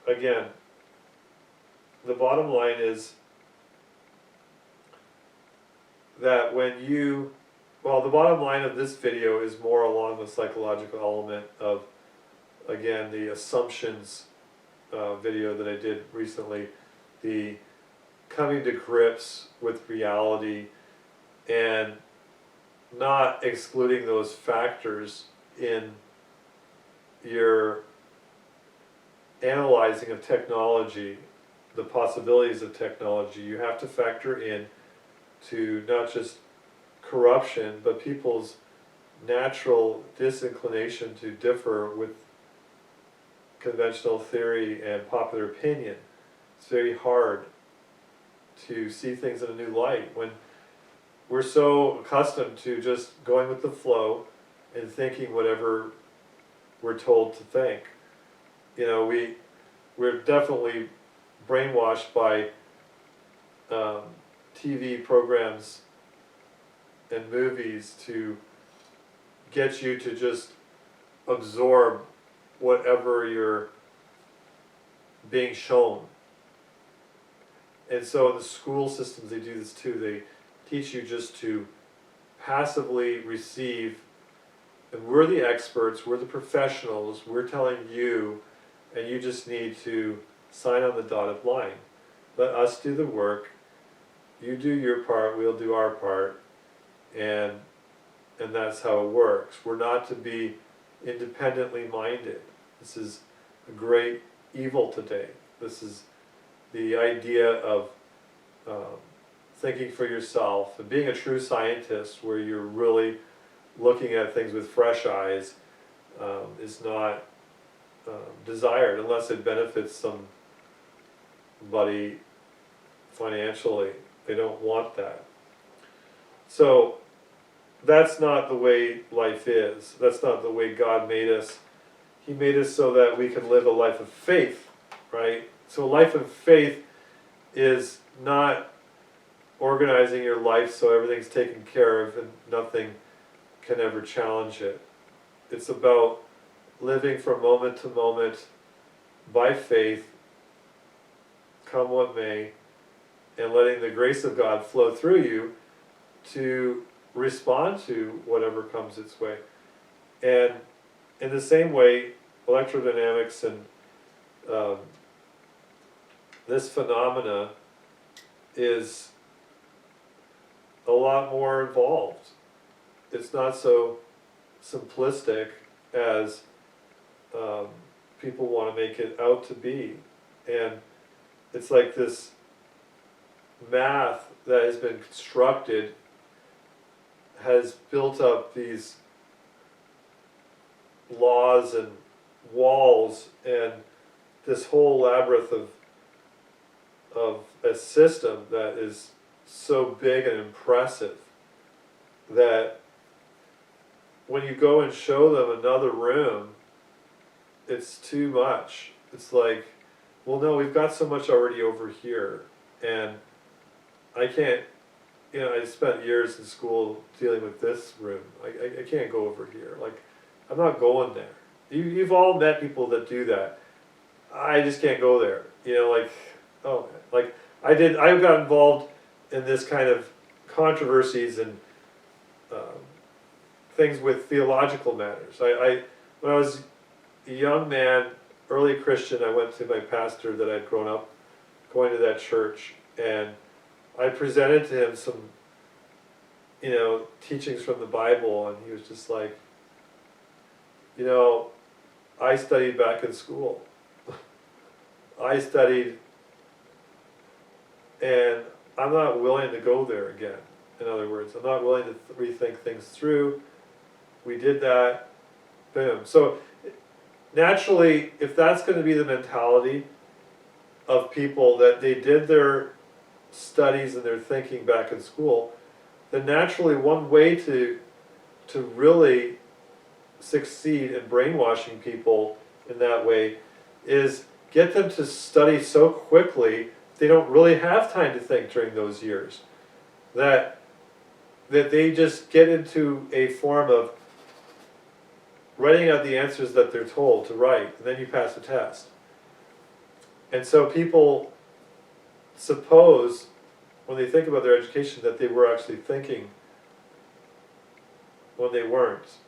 Again, the bottom line is that the bottom line of this video is more along the psychological element of, again, the assumptions video that I did recently, the coming to grips with reality and not excluding those factors in your analyzing of technology, the possibilities of technology. You have to factor in to not just corruption, but people's natural disinclination to differ with conventional theory and popular opinion. It's very hard to see things in a new light when we're so accustomed to just going with the flow and thinking whatever we're told to think. We're definitely brainwashed by TV programs and movies to get you to just absorb whatever you're being shown. And so in the school systems they do this too. They teach you just to passively receive, and we're the experts, we're the professionals, we're telling you, and you just need to sign on the dotted line. Let us do the work, you do your part, we'll do our part, and that's how it works. We're not to be independently minded. This is a great evil today. This is the idea of thinking for yourself and being a true scientist where you're really looking at things with fresh eyes is not desired unless it benefits somebody financially. They don't want that. So that's not the way life is. That's not the way God made us. He made us so that we can live a life of faith, right? So a life of faith is not organizing your life so everything's taken care of and nothing can ever challenge it. It's about living from moment to moment by faith, come what may, and letting the grace of God flow through you to respond to whatever comes its way. And in the same way, electrodynamics and this phenomena is a lot more involved. It's not so simplistic as people want to make it out to be. And it's like this math that has been constructed has built up these laws and walls and this whole labyrinth of a system that is so big and impressive that when you go and show them another room, it's too much. It's like, well, no, we've got so much already over here, and I can't, I spent years in school dealing with this room. I can't go over here. Like, I'm not going there. You've all met people that do that. I just can't go there. I got involved in this kind of controversies and things with theological matters. When I was a young man, early Christian, I went to my pastor that I'd grown up going to that church, and I presented to him some, teachings from the Bible, and he was just like, I studied back in school. I studied, and I'm not willing to go there again. In other words, I'm not willing to rethink things through. We did that, boom. So naturally, if that's going to be the mentality of people that they did their studies and their thinking back in school, then naturally one way to really succeed in brainwashing people in that way is get them to study so quickly they don't really have time to think during those years. That they just get into a form of writing out the answers that they're told to write, and then you pass the test. And so people suppose, when they think about their education, that they were actually thinking when they weren't.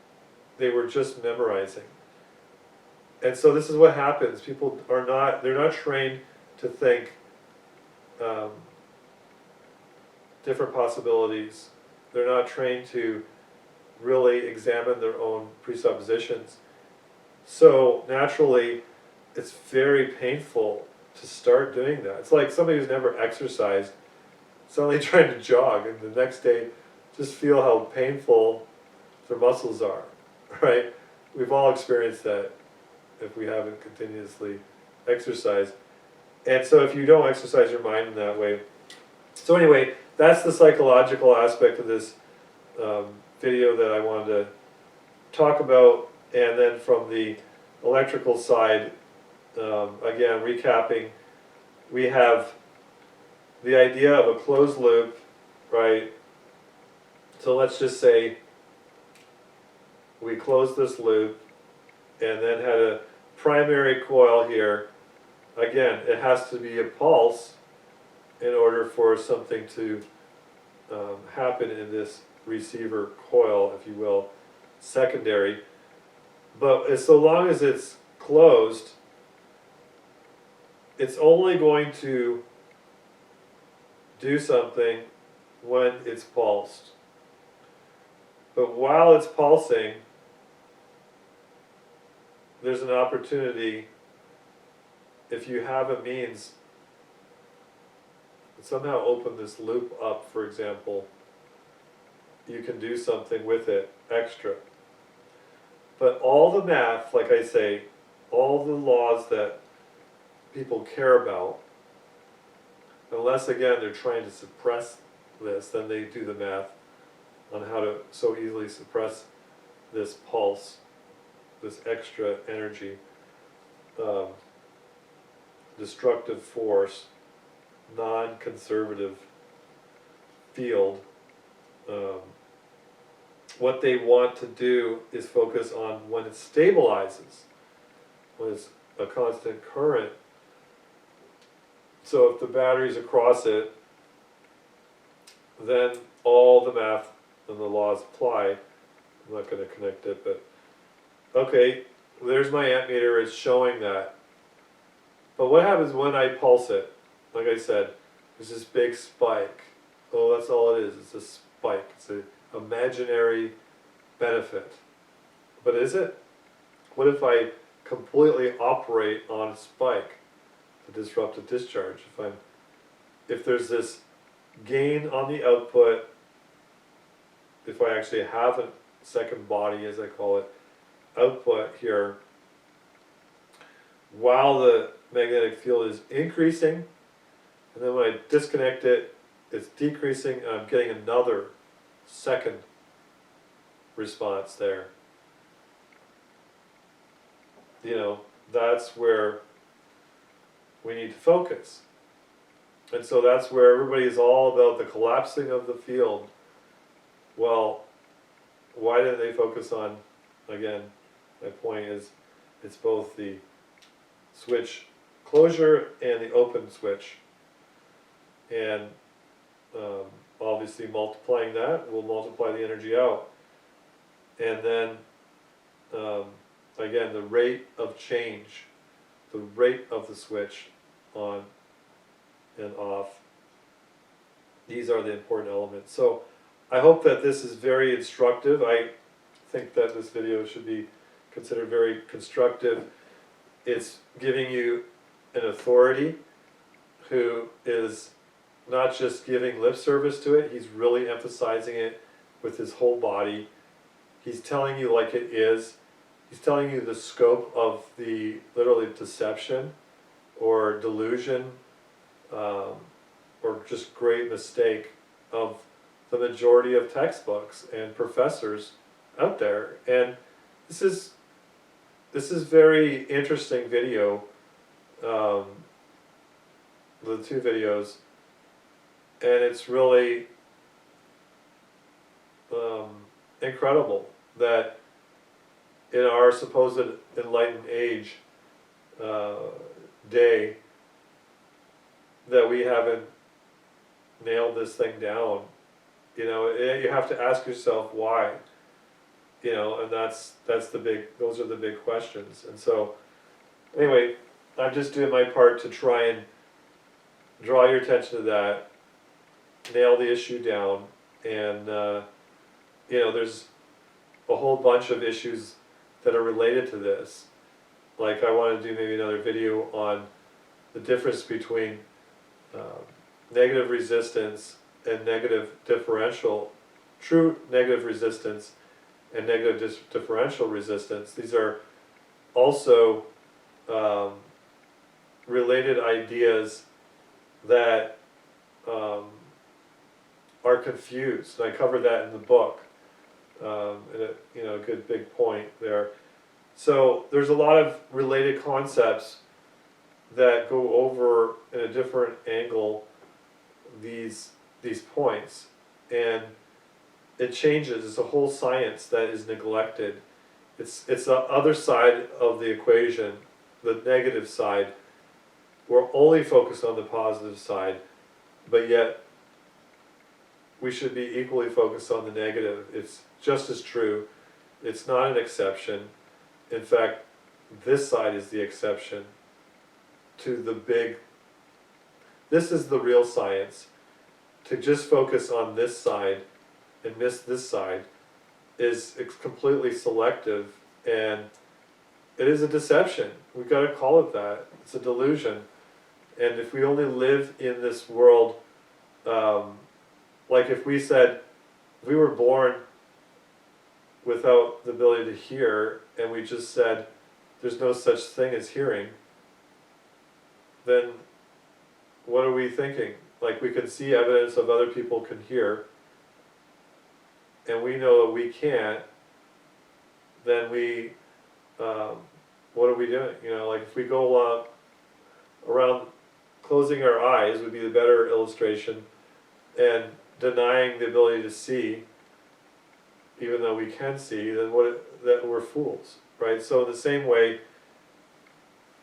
They were just memorizing. And so this is what happens. People they're not trained to think different possibilities. They're not trained to really examine their own presuppositions. So naturally, it's very painful to start doing that. It's like somebody who's never exercised suddenly trying to jog, and the next day just feel how painful their muscles are, right? We've all experienced that if we haven't continuously exercised. And so if you don't exercise your mind in that way. So anyway, that's the psychological aspect of this video that I wanted to talk about. And then from the electrical side, again, recapping, we have the idea of a closed loop, right? So let's just say we closed this loop and then had a primary coil here. Again, it has to be a pulse in order for something to happen in this receiver coil, if you will, secondary. But as so long as it's closed, it's only going to do something when it's pulsed. But while it's pulsing, there's an opportunity, if you have a means, to somehow open this loop up, for example, you can do something with it extra. But all the math, like I say, all the laws that people care about, unless again they're trying to suppress this, then they do the math on how to so easily suppress this pulse, this extra energy, destructive force, non-conservative field. What they want to do is focus on when it stabilizes, when it's a constant current. So if the battery's across it, then all the math and the laws apply. I'm not going to connect it, but okay, there's my ammeter, it's showing that. But what happens when I pulse it? Like I said, there's this big spike. Oh, that's all it is, it's a spike. It's an imaginary benefit. But is it? What if I completely operate on a spike, the disruptive discharge? If there's this gain on the output, if I actually have a second body, as I call it, output here, while the magnetic field is increasing, and then when I disconnect it, it's decreasing, and I'm getting another second response there. You know, that's where we need to focus. And so that's where everybody is all about the collapsing of the field. Well, why didn't they focus on, again, my point is, it's both the switch closure and the open switch. And obviously multiplying that will multiply the energy out. And then, again, the rate of change, the rate of the switch on and off, these are the important elements. So I hope that this is very instructive. I think that this video should be considered very constructive. It's giving you an authority who is not just giving lip service to it, he's really emphasizing it with his whole body. He's telling you like it is. He's telling you the scope of the literally deception or delusion or just great mistake of the majority of textbooks and professors out there. And this is very interesting video, the two videos, and it's really incredible that in our supposed enlightened age day that we haven't nailed this thing down. You know, you have to ask yourself why. You know, and those are the big questions. And so, anyway, I'm just doing my part to try and draw your attention to that, nail the issue down, and you know, there's a whole bunch of issues that are related to this. Like I want to do maybe another video on the difference between negative resistance and negative differential, true negative resistance and negative differential resistance. These are also related ideas that are confused. And I cover that in the book. And a good big point there. So there's a lot of related concepts that go over in a different angle these points, and it changes. It's a whole science that is neglected. It's the other side of the equation, the negative side. We're only focused on the positive side, but yet we should be equally focused on the negative. It's just as true. It's not an exception. In fact, this side is the exception to the big. This is the real science. To just focus on this side and miss this side is completely selective, and it is a deception. We've got to call it that. It's a delusion. And if we only live in this world, like if we said, if we were born without the ability to hear, and we just said, there's no such thing as hearing, then what are we thinking? Like we can see evidence of other people can hear, and we know that we can't, then we, what are we doing? You know, like if we go around closing our eyes would be the better illustration, and denying the ability to see, even though we can see, then that we're fools, right? So in the same way,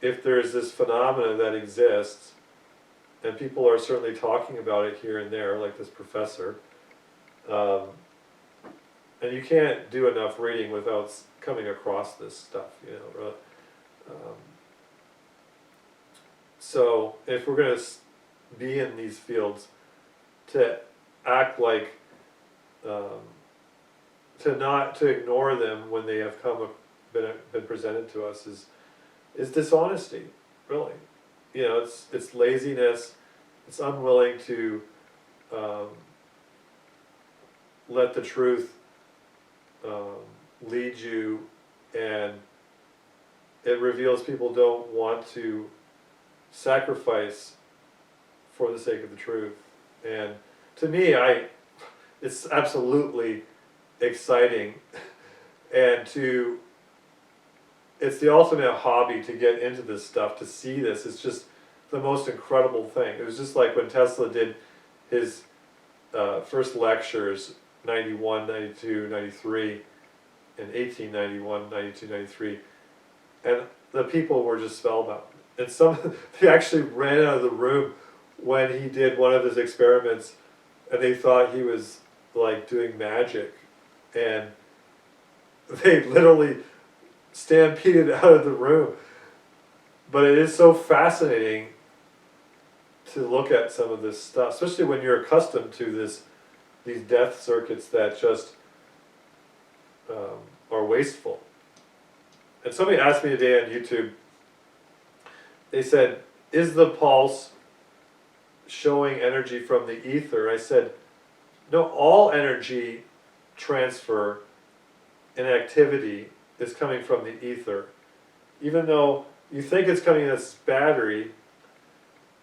if there's this phenomena that exists, and people are certainly talking about it here and there, like this professor, and you can't do enough reading without coming across this stuff, you know. So if we're going to be in these fields, to act like, to ignore them when they have been presented to us is dishonesty, really. You know, it's laziness. It's unwilling to let the truth lead you, and it reveals people don't want to sacrifice for the sake of the truth. And to me, it's absolutely exciting, and it's the ultimate hobby to get into this stuff, to see this. It's just the most incredible thing. It was just like when Tesla did his first lectures, 91, 92, 93, in 1891, 92, 93, and the people were just spellbound. And they actually ran out of the room when he did one of his experiments, and they thought he was like doing magic, and they literally stampeded out of the room. But it is so fascinating to look at some of this stuff, especially when you're accustomed to these death circuits that just are wasteful. And somebody asked me today on YouTube, they said, is the pulse showing energy from the ether? I said, no, all energy transfer and activity is coming from the ether. Even though you think it's coming in this battery,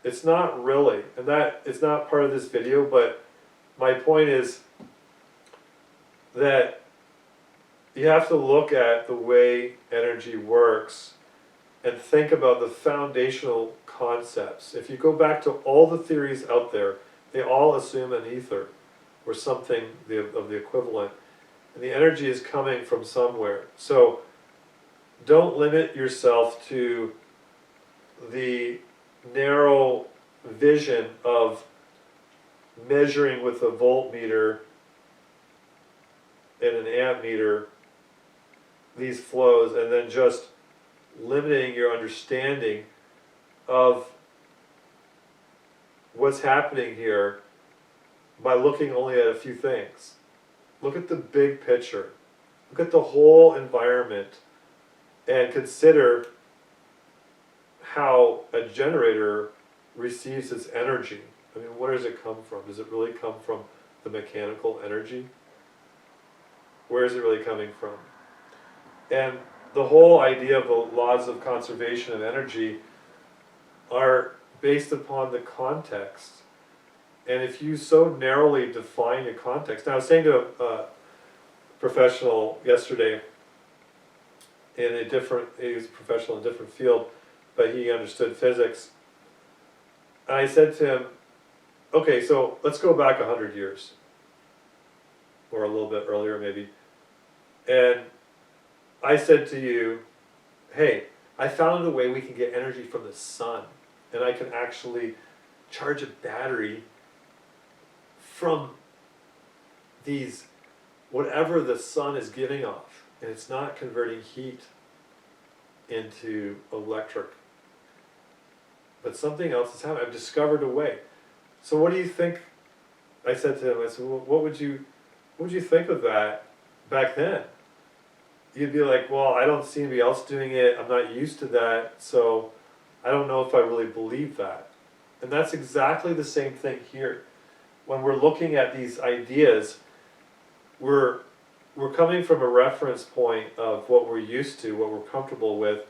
it's not really. And that it's not part of this video, but my point is that you have to look at the way energy works and think about the foundational concepts. If you go back to all the theories out there, they all assume an ether or something of the equivalent. And the energy is coming from somewhere. So don't limit yourself to the narrow vision of measuring with a voltmeter and an ammeter these flows, and then just limiting your understanding of what's happening here by looking only at a few things. Look at the big picture. Look at the whole environment and consider how a generator receives its energy. I mean, where does it come from? Does it really come from the mechanical energy? Where is it really coming from? And the whole idea of the laws of conservation of energy are based upon the context. And if you so narrowly define a context, now I was saying to a professional yesterday he was a professional in a different field, but he understood physics. And I said to him, okay, so let's go back 100 years, or a little bit earlier maybe. And I said to you, hey, I found a way we can get energy from the sun, and I can actually charge a battery from these, whatever the sun is giving off, and it's not converting heat into electric. But something else is happening. I've discovered a way. So what do you think? I said to him, I said, well, what would you think of that back then? you'd be like, well, I don't see anybody else doing it, I'm not used to that, so I don't know if I really believe that. And that's exactly the same thing here. When we're looking at these ideas, we're coming from a reference point of what we're used to, what we're comfortable with,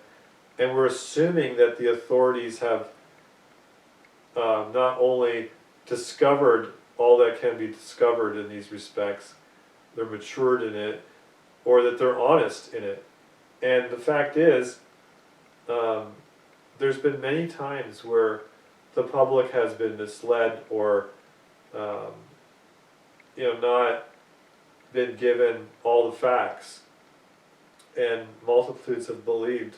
and we're assuming that the authorities have not only discovered all that can be discovered in these respects, they're matured in it, or that they're honest in it. And the fact is, there's been many times where the public has been misled or not been given all the facts, and multitudes have believed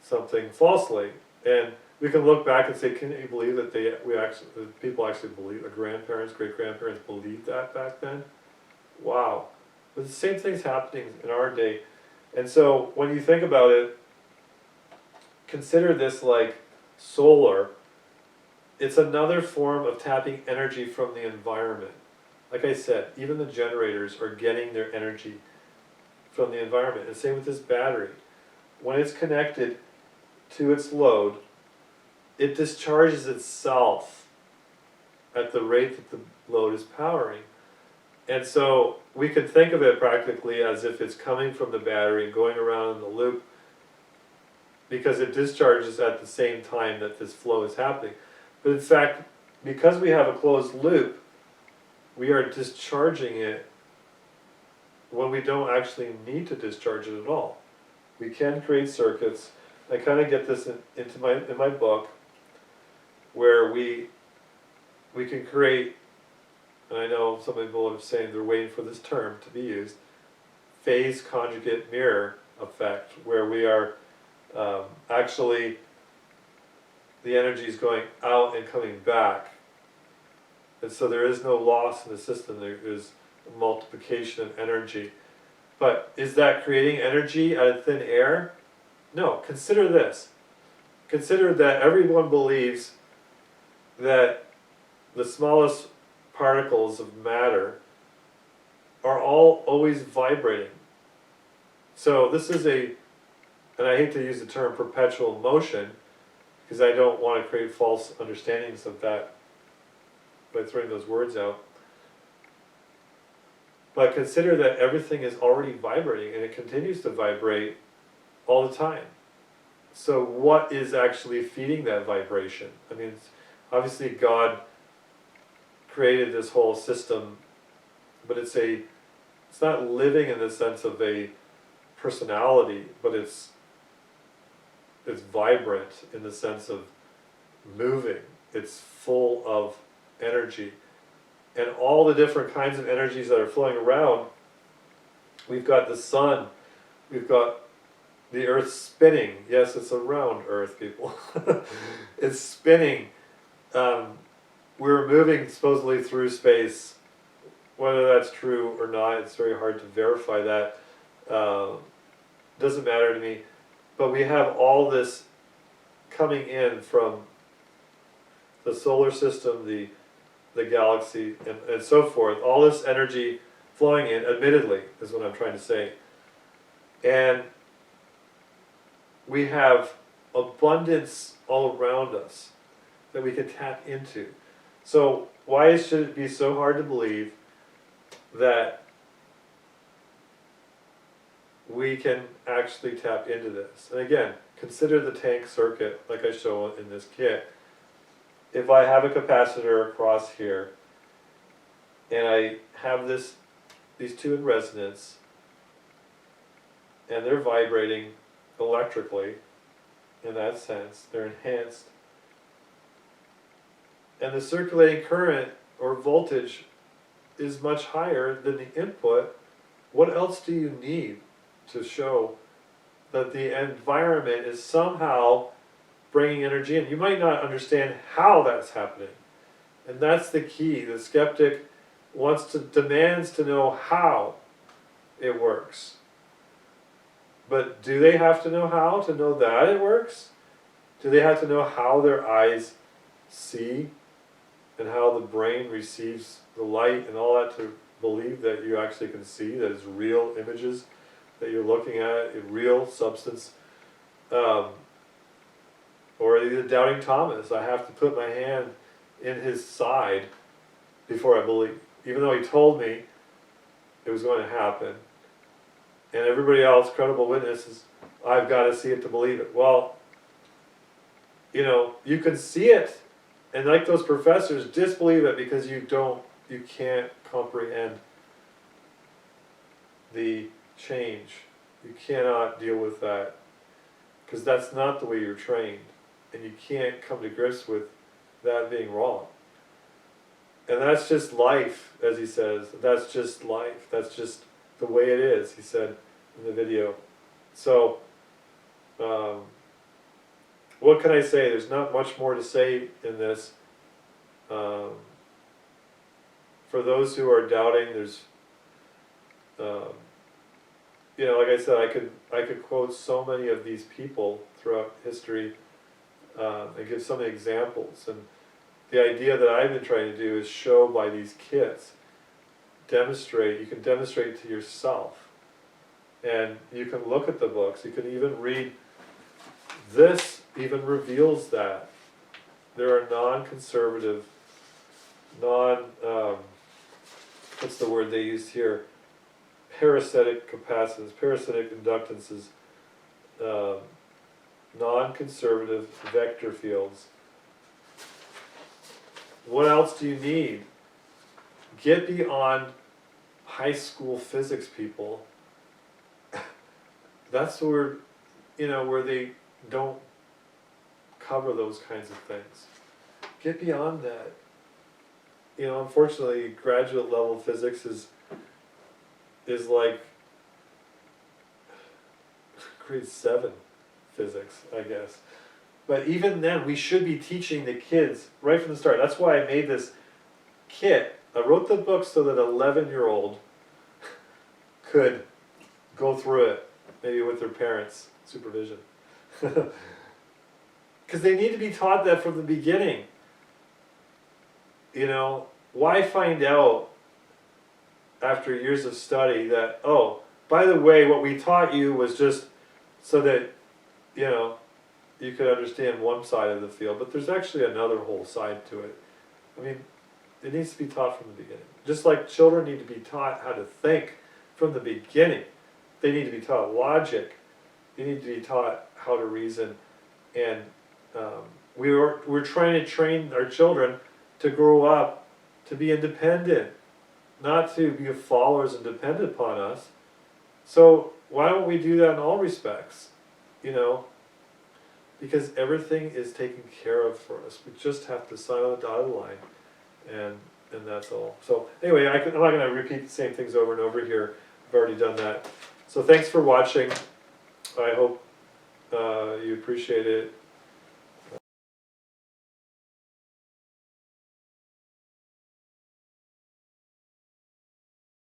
something falsely. And we can look back and say, can you believe that people actually believe, the grandparents, great-grandparents believed that back then? Wow. But the same thing's happening in our day. And so when you think about it, consider this like solar. It's another form of tapping energy from the environment. Like I said, even the generators are getting their energy from the environment. And same with this battery. When it's connected to its load, it discharges itself at the rate that the load is powering. And so we could think of it practically as if it's coming from the battery and going around in the loop, because it discharges at the same time that this flow is happening. But in fact, because we have a closed loop, we are discharging it when we don't actually need to discharge it at all. We can create circuits. I kind of get this in my book, where we can create, and I know some people are saying they're waiting for this term to be used, phase conjugate mirror effect, where we are actually, the energy is going out and coming back. And so there is no loss in the system, there is a multiplication of energy. But is that creating energy out of thin air? No, consider this. Consider that everyone believes that the smallest particles of matter are all always vibrating. So this is and I hate to use the term perpetual motion, because I don't want to create false understandings of that by throwing those words out. But consider that everything is already vibrating, and it continues to vibrate all the time. So what is actually feeding that vibration? I mean, obviously God created this whole system, but it's not living in the sense of a personality, but it's vibrant in the sense of moving. It's full of energy. And all the different kinds of energies that are flowing around, we've got the sun, we've got the earth spinning. Yes, it's a round earth, people. It's spinning. We're moving supposedly through space. Whether that's true or not, it's very hard to verify that. Doesn't matter to me. But we have all this coming in from the solar system, the galaxy, and so forth. All this energy flowing in, admittedly, is what I'm trying to say. And we have abundance all around us that we can tap into. So why should it be so hard to believe that we can actually tap into this? And again, consider the tank circuit like I show in this kit. If I have a capacitor across here, and I have these two in resonance, and they're vibrating electrically, in that sense, they're enhanced, and the circulating current or voltage is much higher than the input, what else do you need to show that the environment is somehow bringing energy in? You might not understand how that's happening, and that's the key. The skeptic demands to know how it works. But do they have to know how to know that it works? Do they have to know how their eyes see and how the brain receives the light and all that to believe that you actually can see, that it's real images that you're looking at, a real substance. Or either doubting Thomas, I have to put my hand in his side before I believe. Even though he told me it was going to happen. And everybody else, credible witnesses, I've got to see it to believe it. Well, you know, you can see it, and like those professors, disbelieve it because you can't comprehend the change. You cannot deal with that because that's not the way you're trained, and you can't come to grips with that being wrong. And that's just life, as he says. That's just life. That's just the way it is, he said in the video. So, what can I say? There's not much more to say in this. For those who are doubting, there's, you know, like I said, I could quote so many of these people throughout history and give so many examples. And the idea that I've been trying to do is show by these kits, demonstrate, you can demonstrate to yourself. And you can look at the books, you can even read, this even reveals that. There are non-conservative, what's the word they used here? Parasitic capacitance, parasitic inductances, non-conservative vector fields. What else do you need? Get beyond high school physics, people. That's where, you know, where they don't cover those kinds of things. Get beyond that. You know, unfortunately, graduate level physics is like grade 7 physics, I guess. But even then, we should be teaching the kids right from the start. That's why I made this kit. I wrote the book so that an 11-year-old could go through it, maybe with their parents' supervision. Because they need to be taught that from the beginning. You know, why find out after years of study that, oh, by the way, what we taught you was just so that, you know, you could understand one side of the field, but there's actually another whole side to it. I mean, it needs to be taught from the beginning. Just like children need to be taught how to think from the beginning. They need to be taught logic. They need to be taught how to reason. And we're trying to train our children to grow up to be independent, not to be followers and dependent upon us. So why don't we do that in all respects? You know, because everything is taken care of for us. We just have to sign on the dotted line, and that's all. So anyway, I'm not going to repeat the same things over and over here. I've already done that. So thanks for watching. I hope you appreciate it.